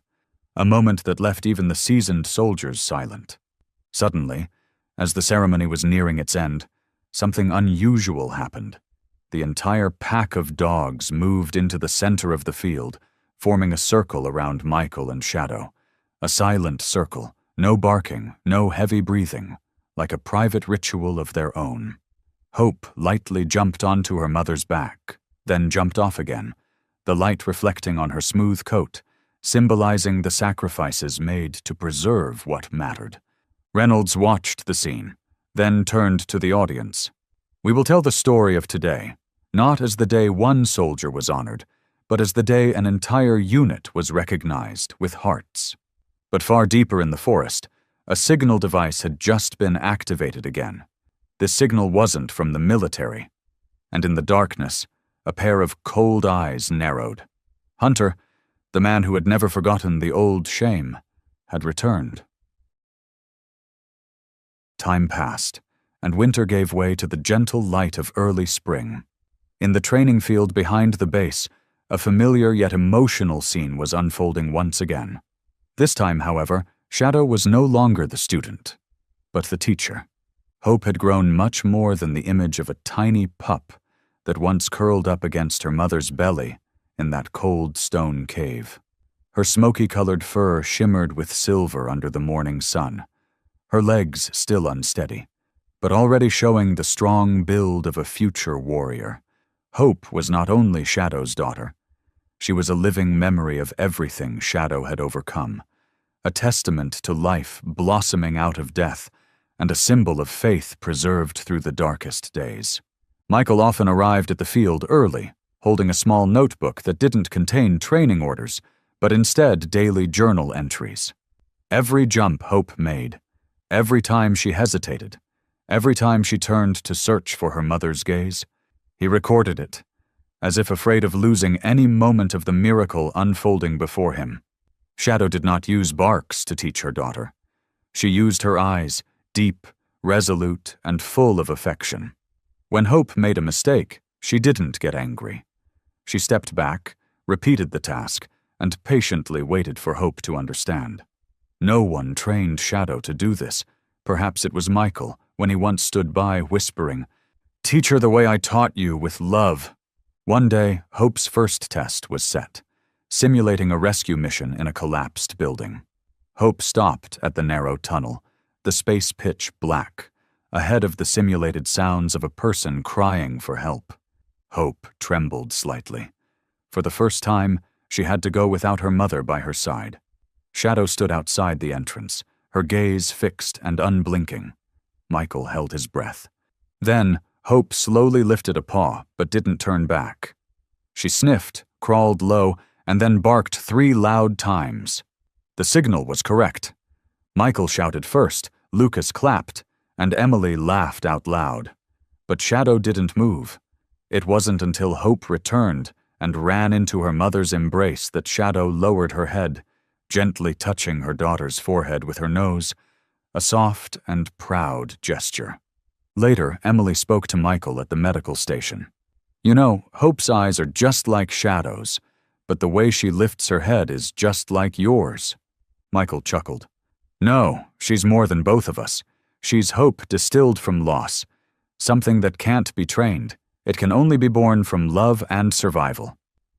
a moment that left even the seasoned soldiers silent. Suddenly, as the ceremony was nearing its end, something unusual happened. The entire pack of dogs moved into the center of the field, forming a circle around Michael and Shadow. A silent circle, no barking, no heavy breathing, like a private ritual of their own. Hope lightly jumped onto her mother's back, then jumped off again, the light reflecting on her smooth coat, symbolizing the sacrifices made to preserve what mattered. Reynolds watched the scene, then turned to the audience. We will tell the story of today, not as the day one soldier was honored, but as the day an entire unit was recognized with hearts. But far deeper in the forest, a signal device had just been activated again. This signal wasn't from the military, and in the darkness, a pair of cold eyes narrowed. Hunter, the man who had never forgotten the old shame, had returned. Time passed, and winter gave way to the gentle light of early spring. In the training field behind the base, a familiar yet emotional scene was unfolding once again. This time, however, Shadow was no longer the student, but the teacher. Hope had grown much more than the image of a tiny pup that once curled up against her mother's belly in that cold stone cave. Her smoky-colored fur shimmered with silver under the morning sun, her legs still unsteady, but already showing the strong build of a future warrior. Hope was not only Shadow's daughter. She was a living memory of everything Shadow had overcome, a testament to life blossoming out of death, and a symbol of faith preserved through the darkest days. Michael often arrived at the field early, holding a small notebook that didn't contain training orders, but instead daily journal entries. Every jump Hope made, every time she hesitated, every time she turned to search for her mother's gaze, he recorded it, as if afraid of losing any moment of the miracle unfolding before him. Shadow did not use barks to teach her daughter. She used her eyes, deep, resolute, and full of affection. When Hope made a mistake, she didn't get angry. She stepped back, repeated the task, and patiently waited for Hope to understand. No one trained Shadow to do this. Perhaps it was Michael, when he once stood by whispering, "Teach her the way I taught you, with love." One day, Hope's first test was set, simulating a rescue mission in a collapsed building. Hope stopped at the narrow tunnel, the space pitch black, ahead of the simulated sounds of a person crying for help. Hope trembled slightly. For the first time, she had to go without her mother by her side. Shadow stood outside the entrance, her gaze fixed and unblinking. Michael held his breath. Then, Hope slowly lifted a paw, but didn't turn back. She sniffed, crawled low, and then barked 3 loud times. The signal was correct. Michael shouted first, Lucas clapped, and Emily laughed out loud. But Shadow didn't move. It wasn't until Hope returned and ran into her mother's embrace that Shadow lowered her head, gently touching her daughter's forehead with her nose, a soft and proud gesture. Later, Emily spoke to Michael at the medical station. You know, Hope's eyes are just like Shadow's, but the way she lifts her head is just like yours. Michael chuckled. No, she's more than both of us. She's hope distilled from loss, something that can't be trained. It can only be born from love and survival.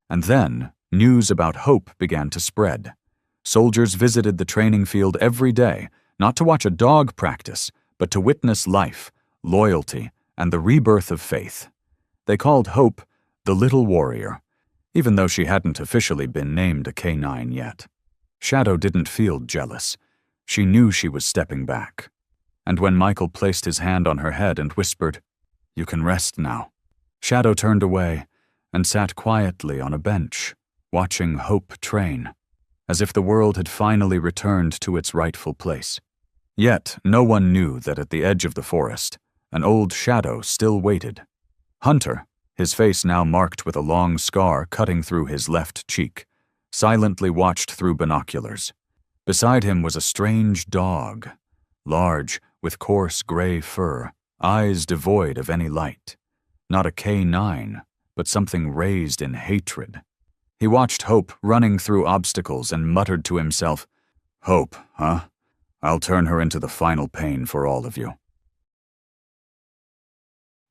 And then, news about Hope began to spread. Soldiers visited the training field every day, not to watch a dog practice, but to witness life, loyalty, and the rebirth of faith. They called Hope the Little Warrior, even though she hadn't officially been named a K9 yet. Shadow didn't feel jealous. She knew she was stepping back. And when Michael placed his hand on her head and whispered, "You can rest now," Shadow turned away and sat quietly on a bench, watching Hope train, as if the world had finally returned to its rightful place. Yet no one knew that at the edge of the forest, an old Shadow still waited. Hunter, his face now marked with a long scar cutting through his left cheek, silently watched through binoculars. Beside him was a strange dog, large, with coarse gray fur, eyes devoid of any light. Not a K9, but something raised in hatred. He watched Hope running through obstacles and muttered to himself, "Hope, huh? I'll turn her into the final pain for all of you."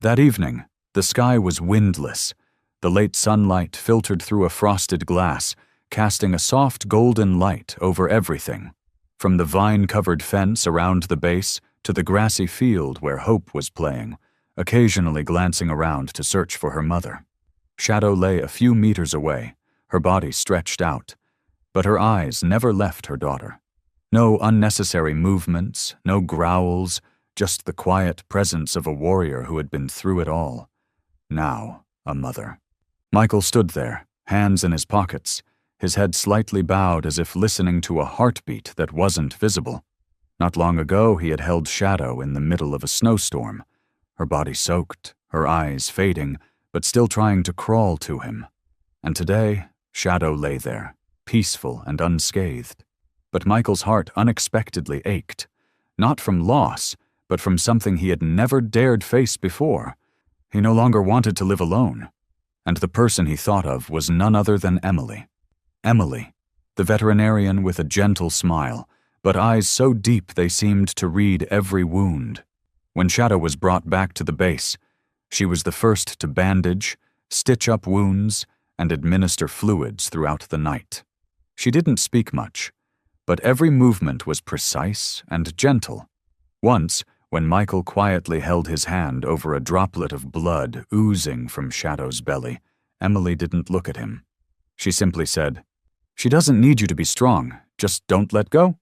That evening, the sky was windless. The late sunlight filtered through a frosted glass, casting a soft golden light over everything, from the vine-covered fence around the base to the grassy field where Hope was playing, occasionally glancing around to search for her mother. Shadow lay a few meters away, her body stretched out, but her eyes never left her daughter. No unnecessary movements, no growls, just the quiet presence of a warrior who had been through it all. Now, a mother. Michael stood there, hands in his pockets, his head slightly bowed as if listening to a heartbeat that wasn't visible. Not long ago, he had held Shadow in the middle of a snowstorm, her body soaked, her eyes fading, but still trying to crawl to him. And today, Shadow lay there, peaceful and unscathed. But Michael's heart unexpectedly ached, not from loss, but from something he had never dared face before. He no longer wanted to live alone. And the person he thought of was none other than Emily. Emily, the veterinarian with a gentle smile, but eyes so deep they seemed to read every wound. When Shadow was brought back to the base, she was the first to bandage, stitch up wounds, and administer fluids throughout the night. She didn't speak much, but every movement was precise and gentle. Once, when Michael quietly held his hand over a droplet of blood oozing from Shadow's belly, Emily didn't look at him. She simply said, "She doesn't need you to be strong, just don't let go."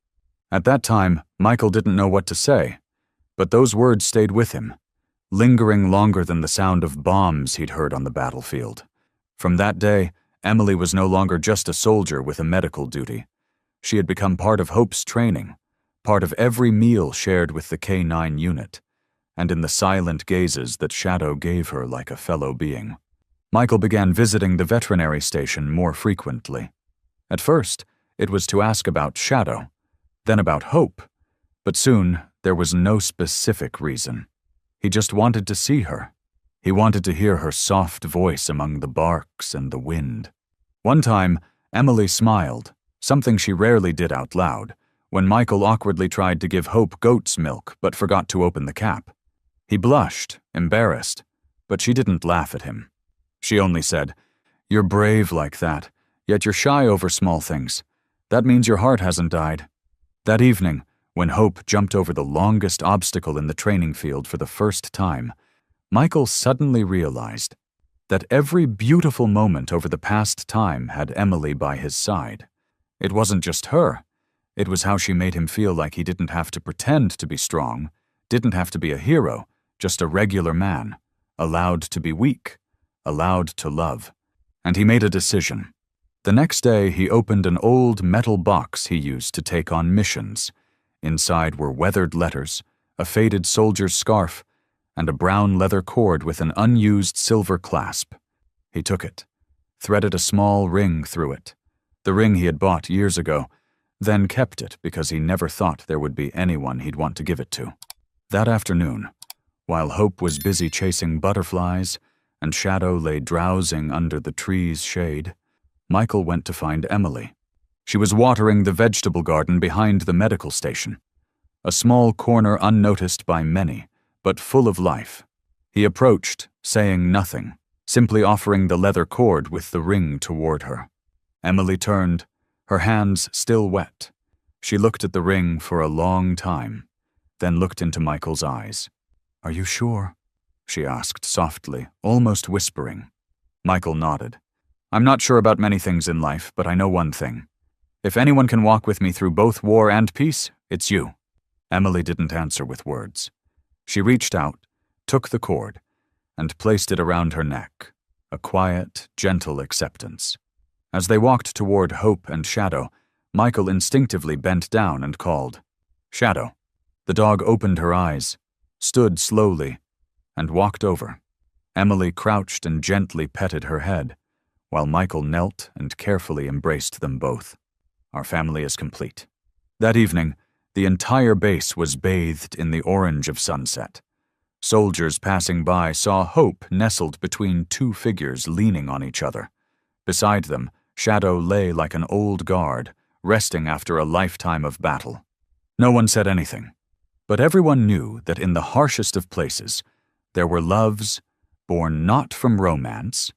At that time, Michael didn't know what to say, but those words stayed with him, lingering longer than the sound of bombs he'd heard on the battlefield. From that day, Emily was no longer just a soldier with a medical duty. She had become part of Hope's training, part of every meal shared with the K9 unit, and in the silent gazes that Shadow gave her like a fellow being. Michael began visiting the veterinary station more frequently. At first, it was to ask about Shadow, then about Hope, but soon there was no specific reason. He just wanted to see her. He wanted to hear her soft voice among the barks and the wind. One time, Emily smiled, something she rarely did out loud, when Michael awkwardly tried to give Hope goat's milk but forgot to open the cap. He blushed, embarrassed, but she didn't laugh at him. She only said, "You're brave like that, yet you're shy over small things. That means your heart hasn't died." That evening, when Hope jumped over the longest obstacle in the training field for the first time, Michael suddenly realized that every beautiful moment over the past time had Emily by his side. It wasn't just her. It was how she made him feel like he didn't have to pretend to be strong, didn't have to be a hero, just a regular man, allowed to be weak, allowed to love. and he made a decision. The next day, he opened an old metal box he used to take on missions. Inside were weathered letters, a faded soldier's scarf, and a brown leather cord with an unused silver clasp. He took it, threaded a small ring through it, the ring he had bought years ago, then kept it because he never thought there would be anyone he'd want to give it to. That afternoon, while Hope was busy chasing butterflies and Shadow lay drowsing under the tree's shade, Michael went to find Emily. She was watering the vegetable garden behind the medical station, a small corner unnoticed by many, but full of life. He approached, saying nothing, simply offering the leather cord with the ring toward her. Emily turned, her hands still wet. She looked at the ring for a long time, then looked into Michael's eyes. "Are you sure?" she asked softly, almost whispering. Michael nodded. "I'm not sure about many things in life, but I know one thing. If anyone can walk with me through both war and peace, it's you." Emily didn't answer with words. She reached out, took the cord, and placed it around her neck, a quiet, gentle acceptance. As they walked toward Hope and Shadow, Michael instinctively bent down and called, "Shadow." The dog opened her eyes, stood slowly, and walked over. Emily crouched and gently petted her head, while Michael knelt and carefully embraced them both. Our family is complete. That evening, the entire base was bathed in the orange of sunset. Soldiers passing by saw Hope nestled between two figures leaning on each other. Beside them, Shadow lay like an old guard, resting after a lifetime of battle. No one said anything, but everyone knew that in the harshest of places, there were loves born not from romance,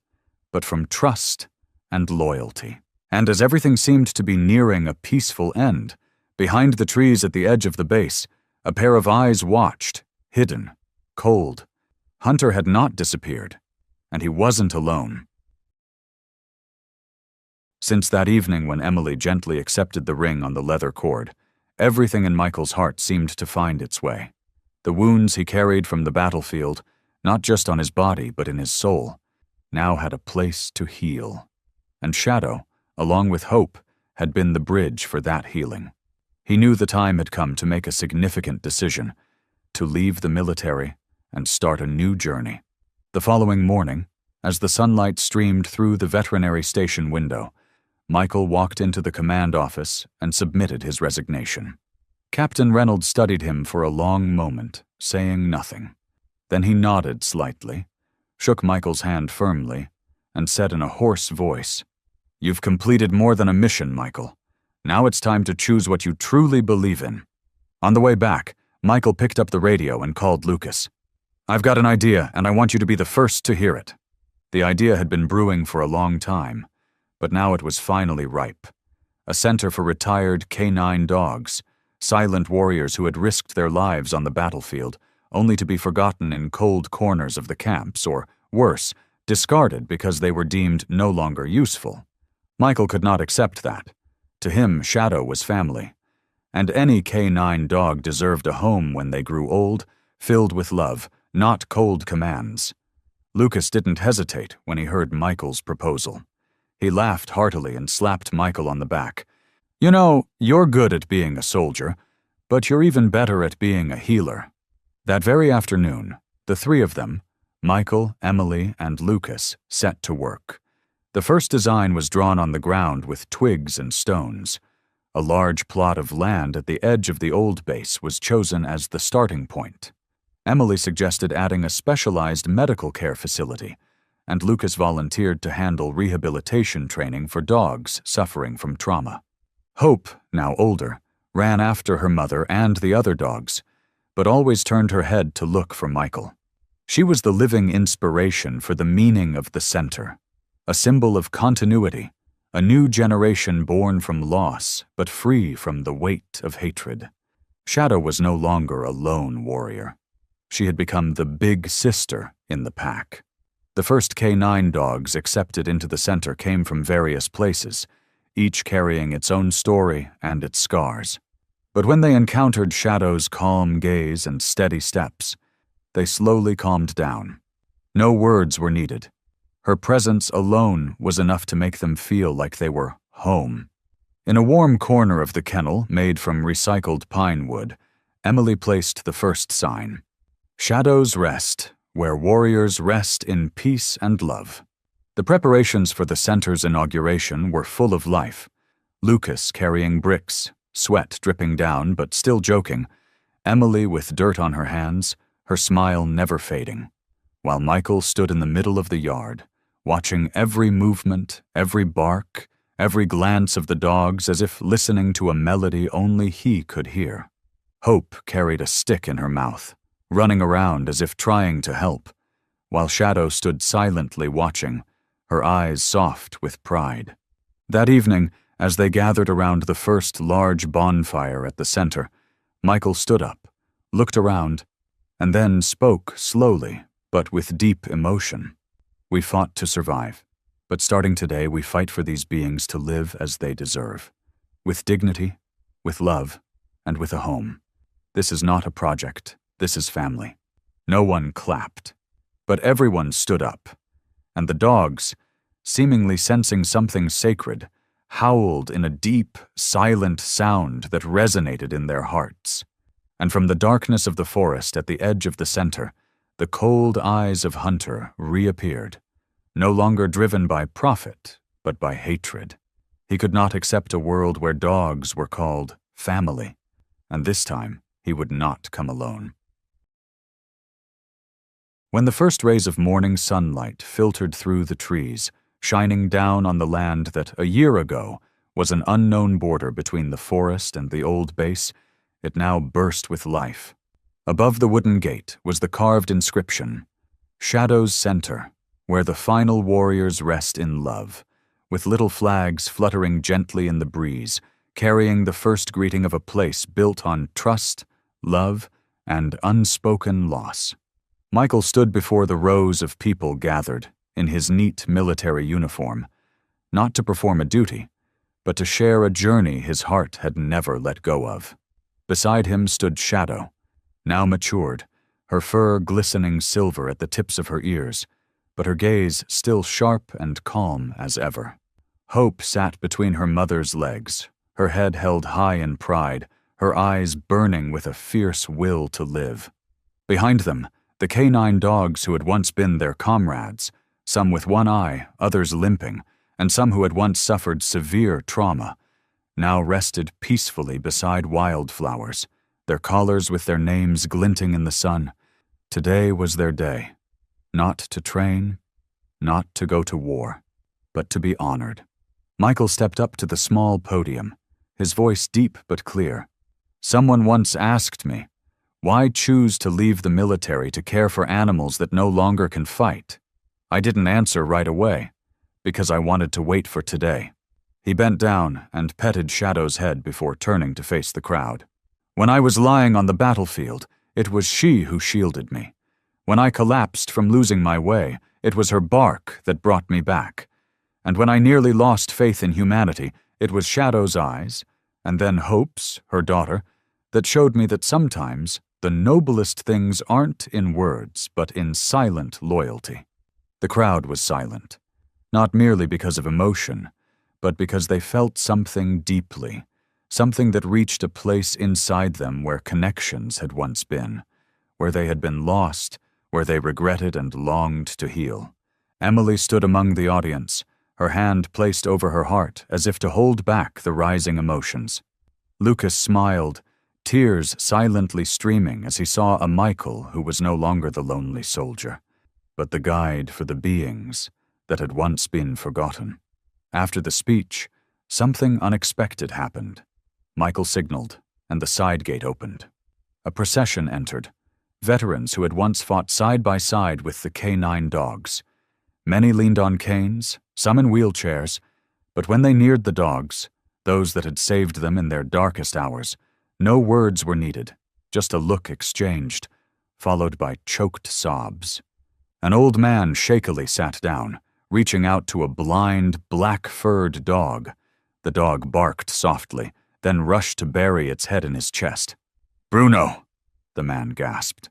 but from trust and loyalty. And as everything seemed to be nearing a peaceful end, behind the trees at the edge of the base, a pair of eyes watched, hidden, cold. Hunter had not disappeared, and he wasn't alone. Since that evening when Emily gently accepted the ring on the leather cord, everything in Michael's heart seemed to find its way. The wounds he carried from the battlefield, not just on his body but in his soul, now had a place to heal. And Shadow, along with Hope, had been the bridge for that healing. He knew the time had come to make a significant decision, to leave the military and start a new journey. The following morning, as the sunlight streamed through the veterinary station window, Michael walked into the command office and submitted his resignation. Captain Reynolds studied him for a long moment, saying nothing. Then he nodded slightly, shook Michael's hand firmly, and said in a hoarse voice, "You've completed more than a mission, Michael. Now it's time to choose what you truly believe in." On the way back, Michael picked up the radio and called Lucas. "I've got an idea, and I want you to be the first to hear it." The idea had been brewing for a long time, but now it was finally ripe. A center for retired canine dogs, silent warriors who had risked their lives on the battlefield, only to be forgotten in cold corners of the camps, or, worse, discarded because they were deemed no longer useful. Michael could not accept that. To him, Shadow was family, and any canine dog deserved a home when they grew old, filled with love, not cold commands. Lucas didn't hesitate when he heard Michael's proposal. He laughed heartily and slapped Michael on the back. "You know, you're good at being a soldier, but you're even better at being a healer." That very afternoon, the three of them, Michael, Emily, and Lucas, set to work. The first design was drawn on the ground with twigs and stones. A large plot of land at the edge of the old base was chosen as the starting point. Emily suggested adding a specialized medical care facility, and Lucas volunteered to handle rehabilitation training for dogs suffering from trauma. Hope, now older, ran after her mother and the other dogs, but always turned her head to look for Michael. She was the living inspiration for the meaning of the center, a symbol of continuity, a new generation born from loss but free from the weight of hatred. Shadow was no longer a lone warrior. She had become the big sister in the pack. The first canine dogs accepted into the center came from various places, each carrying its own story and its scars. But when they encountered Shadow's calm gaze and steady steps, they slowly calmed down. No words were needed. Her presence alone was enough to make them feel like they were home. In a warm corner of the kennel, made from recycled pine wood, Emily placed the first sign: Shadows Rest, where warriors rest in peace and love. The preparations for the center's inauguration were full of life. Lucas carrying bricks, sweat dripping down but still joking, Emily with dirt on her hands, her smile never fading, while Michael stood in the middle of the yard, watching every movement, every bark, every glance of the dogs as if listening to a melody only he could hear. Hope carried a stick in her mouth, running around as if trying to help, while Shadow stood silently watching, her eyes soft with pride. That evening, as they gathered around the first large bonfire at the center, Michael stood up, looked around, and then spoke slowly, but with deep emotion. We fought to survive, but starting today we fight for these beings to live as they deserve, with dignity, with love, and with a home. This is not a project, this is family. No one clapped, but everyone stood up, and the dogs, seemingly sensing something sacred, howled in a deep, silent sound that resonated in their hearts. And from the darkness of the forest at the edge of the center, the cold eyes of Hunter reappeared, no longer driven by profit, but by hatred. He could not accept a world where dogs were called family, and this time he would not come alone. When the first rays of morning sunlight filtered through the trees, shining down on the land that a year ago was an unknown border between the forest and the old base, it now burst with life. Above the wooden gate was the carved inscription, Shadow's Center, where the final warriors rest in love, with little flags fluttering gently in the breeze, carrying the first greeting of a place built on trust, love, and unspoken loss. Michael stood before the rows of people gathered, in his neat military uniform, not to perform a duty, but to share a journey his heart had never let go of. Beside him stood Shadow, now matured, her fur glistening silver at the tips of her ears, but her gaze still sharp and calm as ever. Hope sat between her mother's legs, her head held high in pride, her eyes burning with a fierce will to live. Behind them, the canine dogs who had once been their comrades, some with one eye, others limping, and some who had once suffered severe trauma, now rested peacefully beside wildflowers, their collars with their names glinting in the sun. Today was their day, not to train, not to go to war, but to be honored. Michael stepped up to the small podium, his voice deep but clear. Someone once asked me, why choose to leave the military to care for animals that no longer can fight? I didn't answer right away, because I wanted to wait for today. He bent down and petted Shadow's head before turning to face the crowd. When I was lying on the battlefield, it was she who shielded me. When I collapsed from losing my way, it was her bark that brought me back. And when I nearly lost faith in humanity, it was Shadow's eyes, and then Hope's, her daughter, that showed me that sometimes the noblest things aren't in words, but in silent loyalty. The crowd was silent, not merely because of emotion, but because they felt something deeply, something that reached a place inside them where connections had once been, where they had been lost, where they regretted and longed to heal. Emily stood among the audience, her hand placed over her heart as if to hold back the rising emotions. Lucas smiled, tears silently streaming as he saw a Michael who was no longer the lonely soldier, but the guide for the beings that had once been forgotten. After the speech, something unexpected happened. Michael signaled, and the side gate opened. A procession entered, veterans who had once fought side by side with the canine dogs. Many leaned on canes, some in wheelchairs, but when they neared the dogs, those that had saved them in their darkest hours, no words were needed, just a look exchanged, followed by choked sobs. An old man shakily sat down, reaching out to a blind, black-furred dog. The dog barked softly, then rushed to bury its head in his chest. "Bruno!" the man gasped.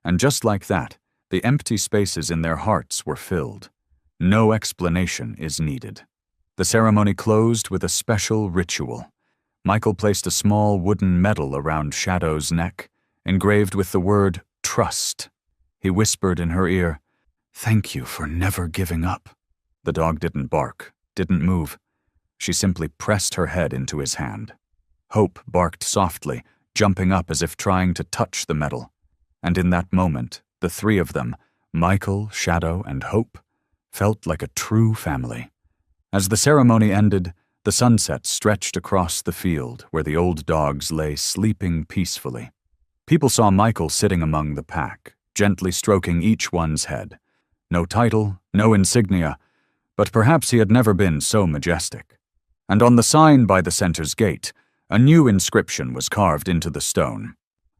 And just like that, the empty spaces in their hearts were filled. No explanation is needed. The ceremony closed with a special ritual. Michael placed a small wooden medal around Shadow's neck, engraved with the word trust. He whispered in her ear, "Thank you for never giving up." The dog didn't bark, didn't move. She simply pressed her head into his hand. Hope barked softly, jumping up as if trying to touch the medal. And in that moment, the three of them, Michael, Shadow, and Hope, felt like a true family. As the ceremony ended, the sunset stretched across the field where the old dogs lay sleeping peacefully. People saw Michael sitting among the pack, gently stroking each one's head. No title, no insignia, but perhaps he had never been so majestic. And on the sign by the center's gate, a new inscription was carved into the stone.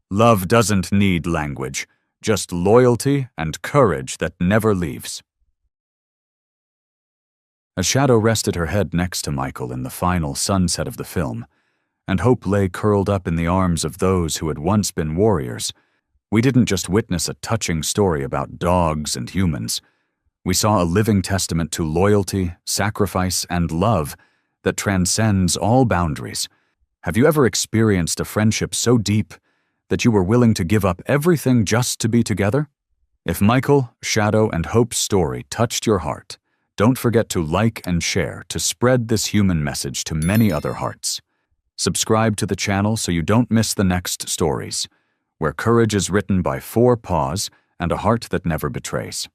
Love doesn't need language, just loyalty and courage that never leaves. As Shadow rested her head next to Michael in the final sunset of the film, and Hope lay curled up in the arms of those who had once been warriors, we didn't just witness a touching story about dogs and humans. We saw a living testament to loyalty, sacrifice, and love that transcends all boundaries. Have you ever experienced a friendship so deep that you were willing to give up everything just to be together? If Michael, Shadow, and Hope's story touched your heart, don't forget to like and share to spread this human message to many other hearts. Subscribe to the channel so you don't miss the next stories, where courage is written by 4 paws and a heart that never betrays.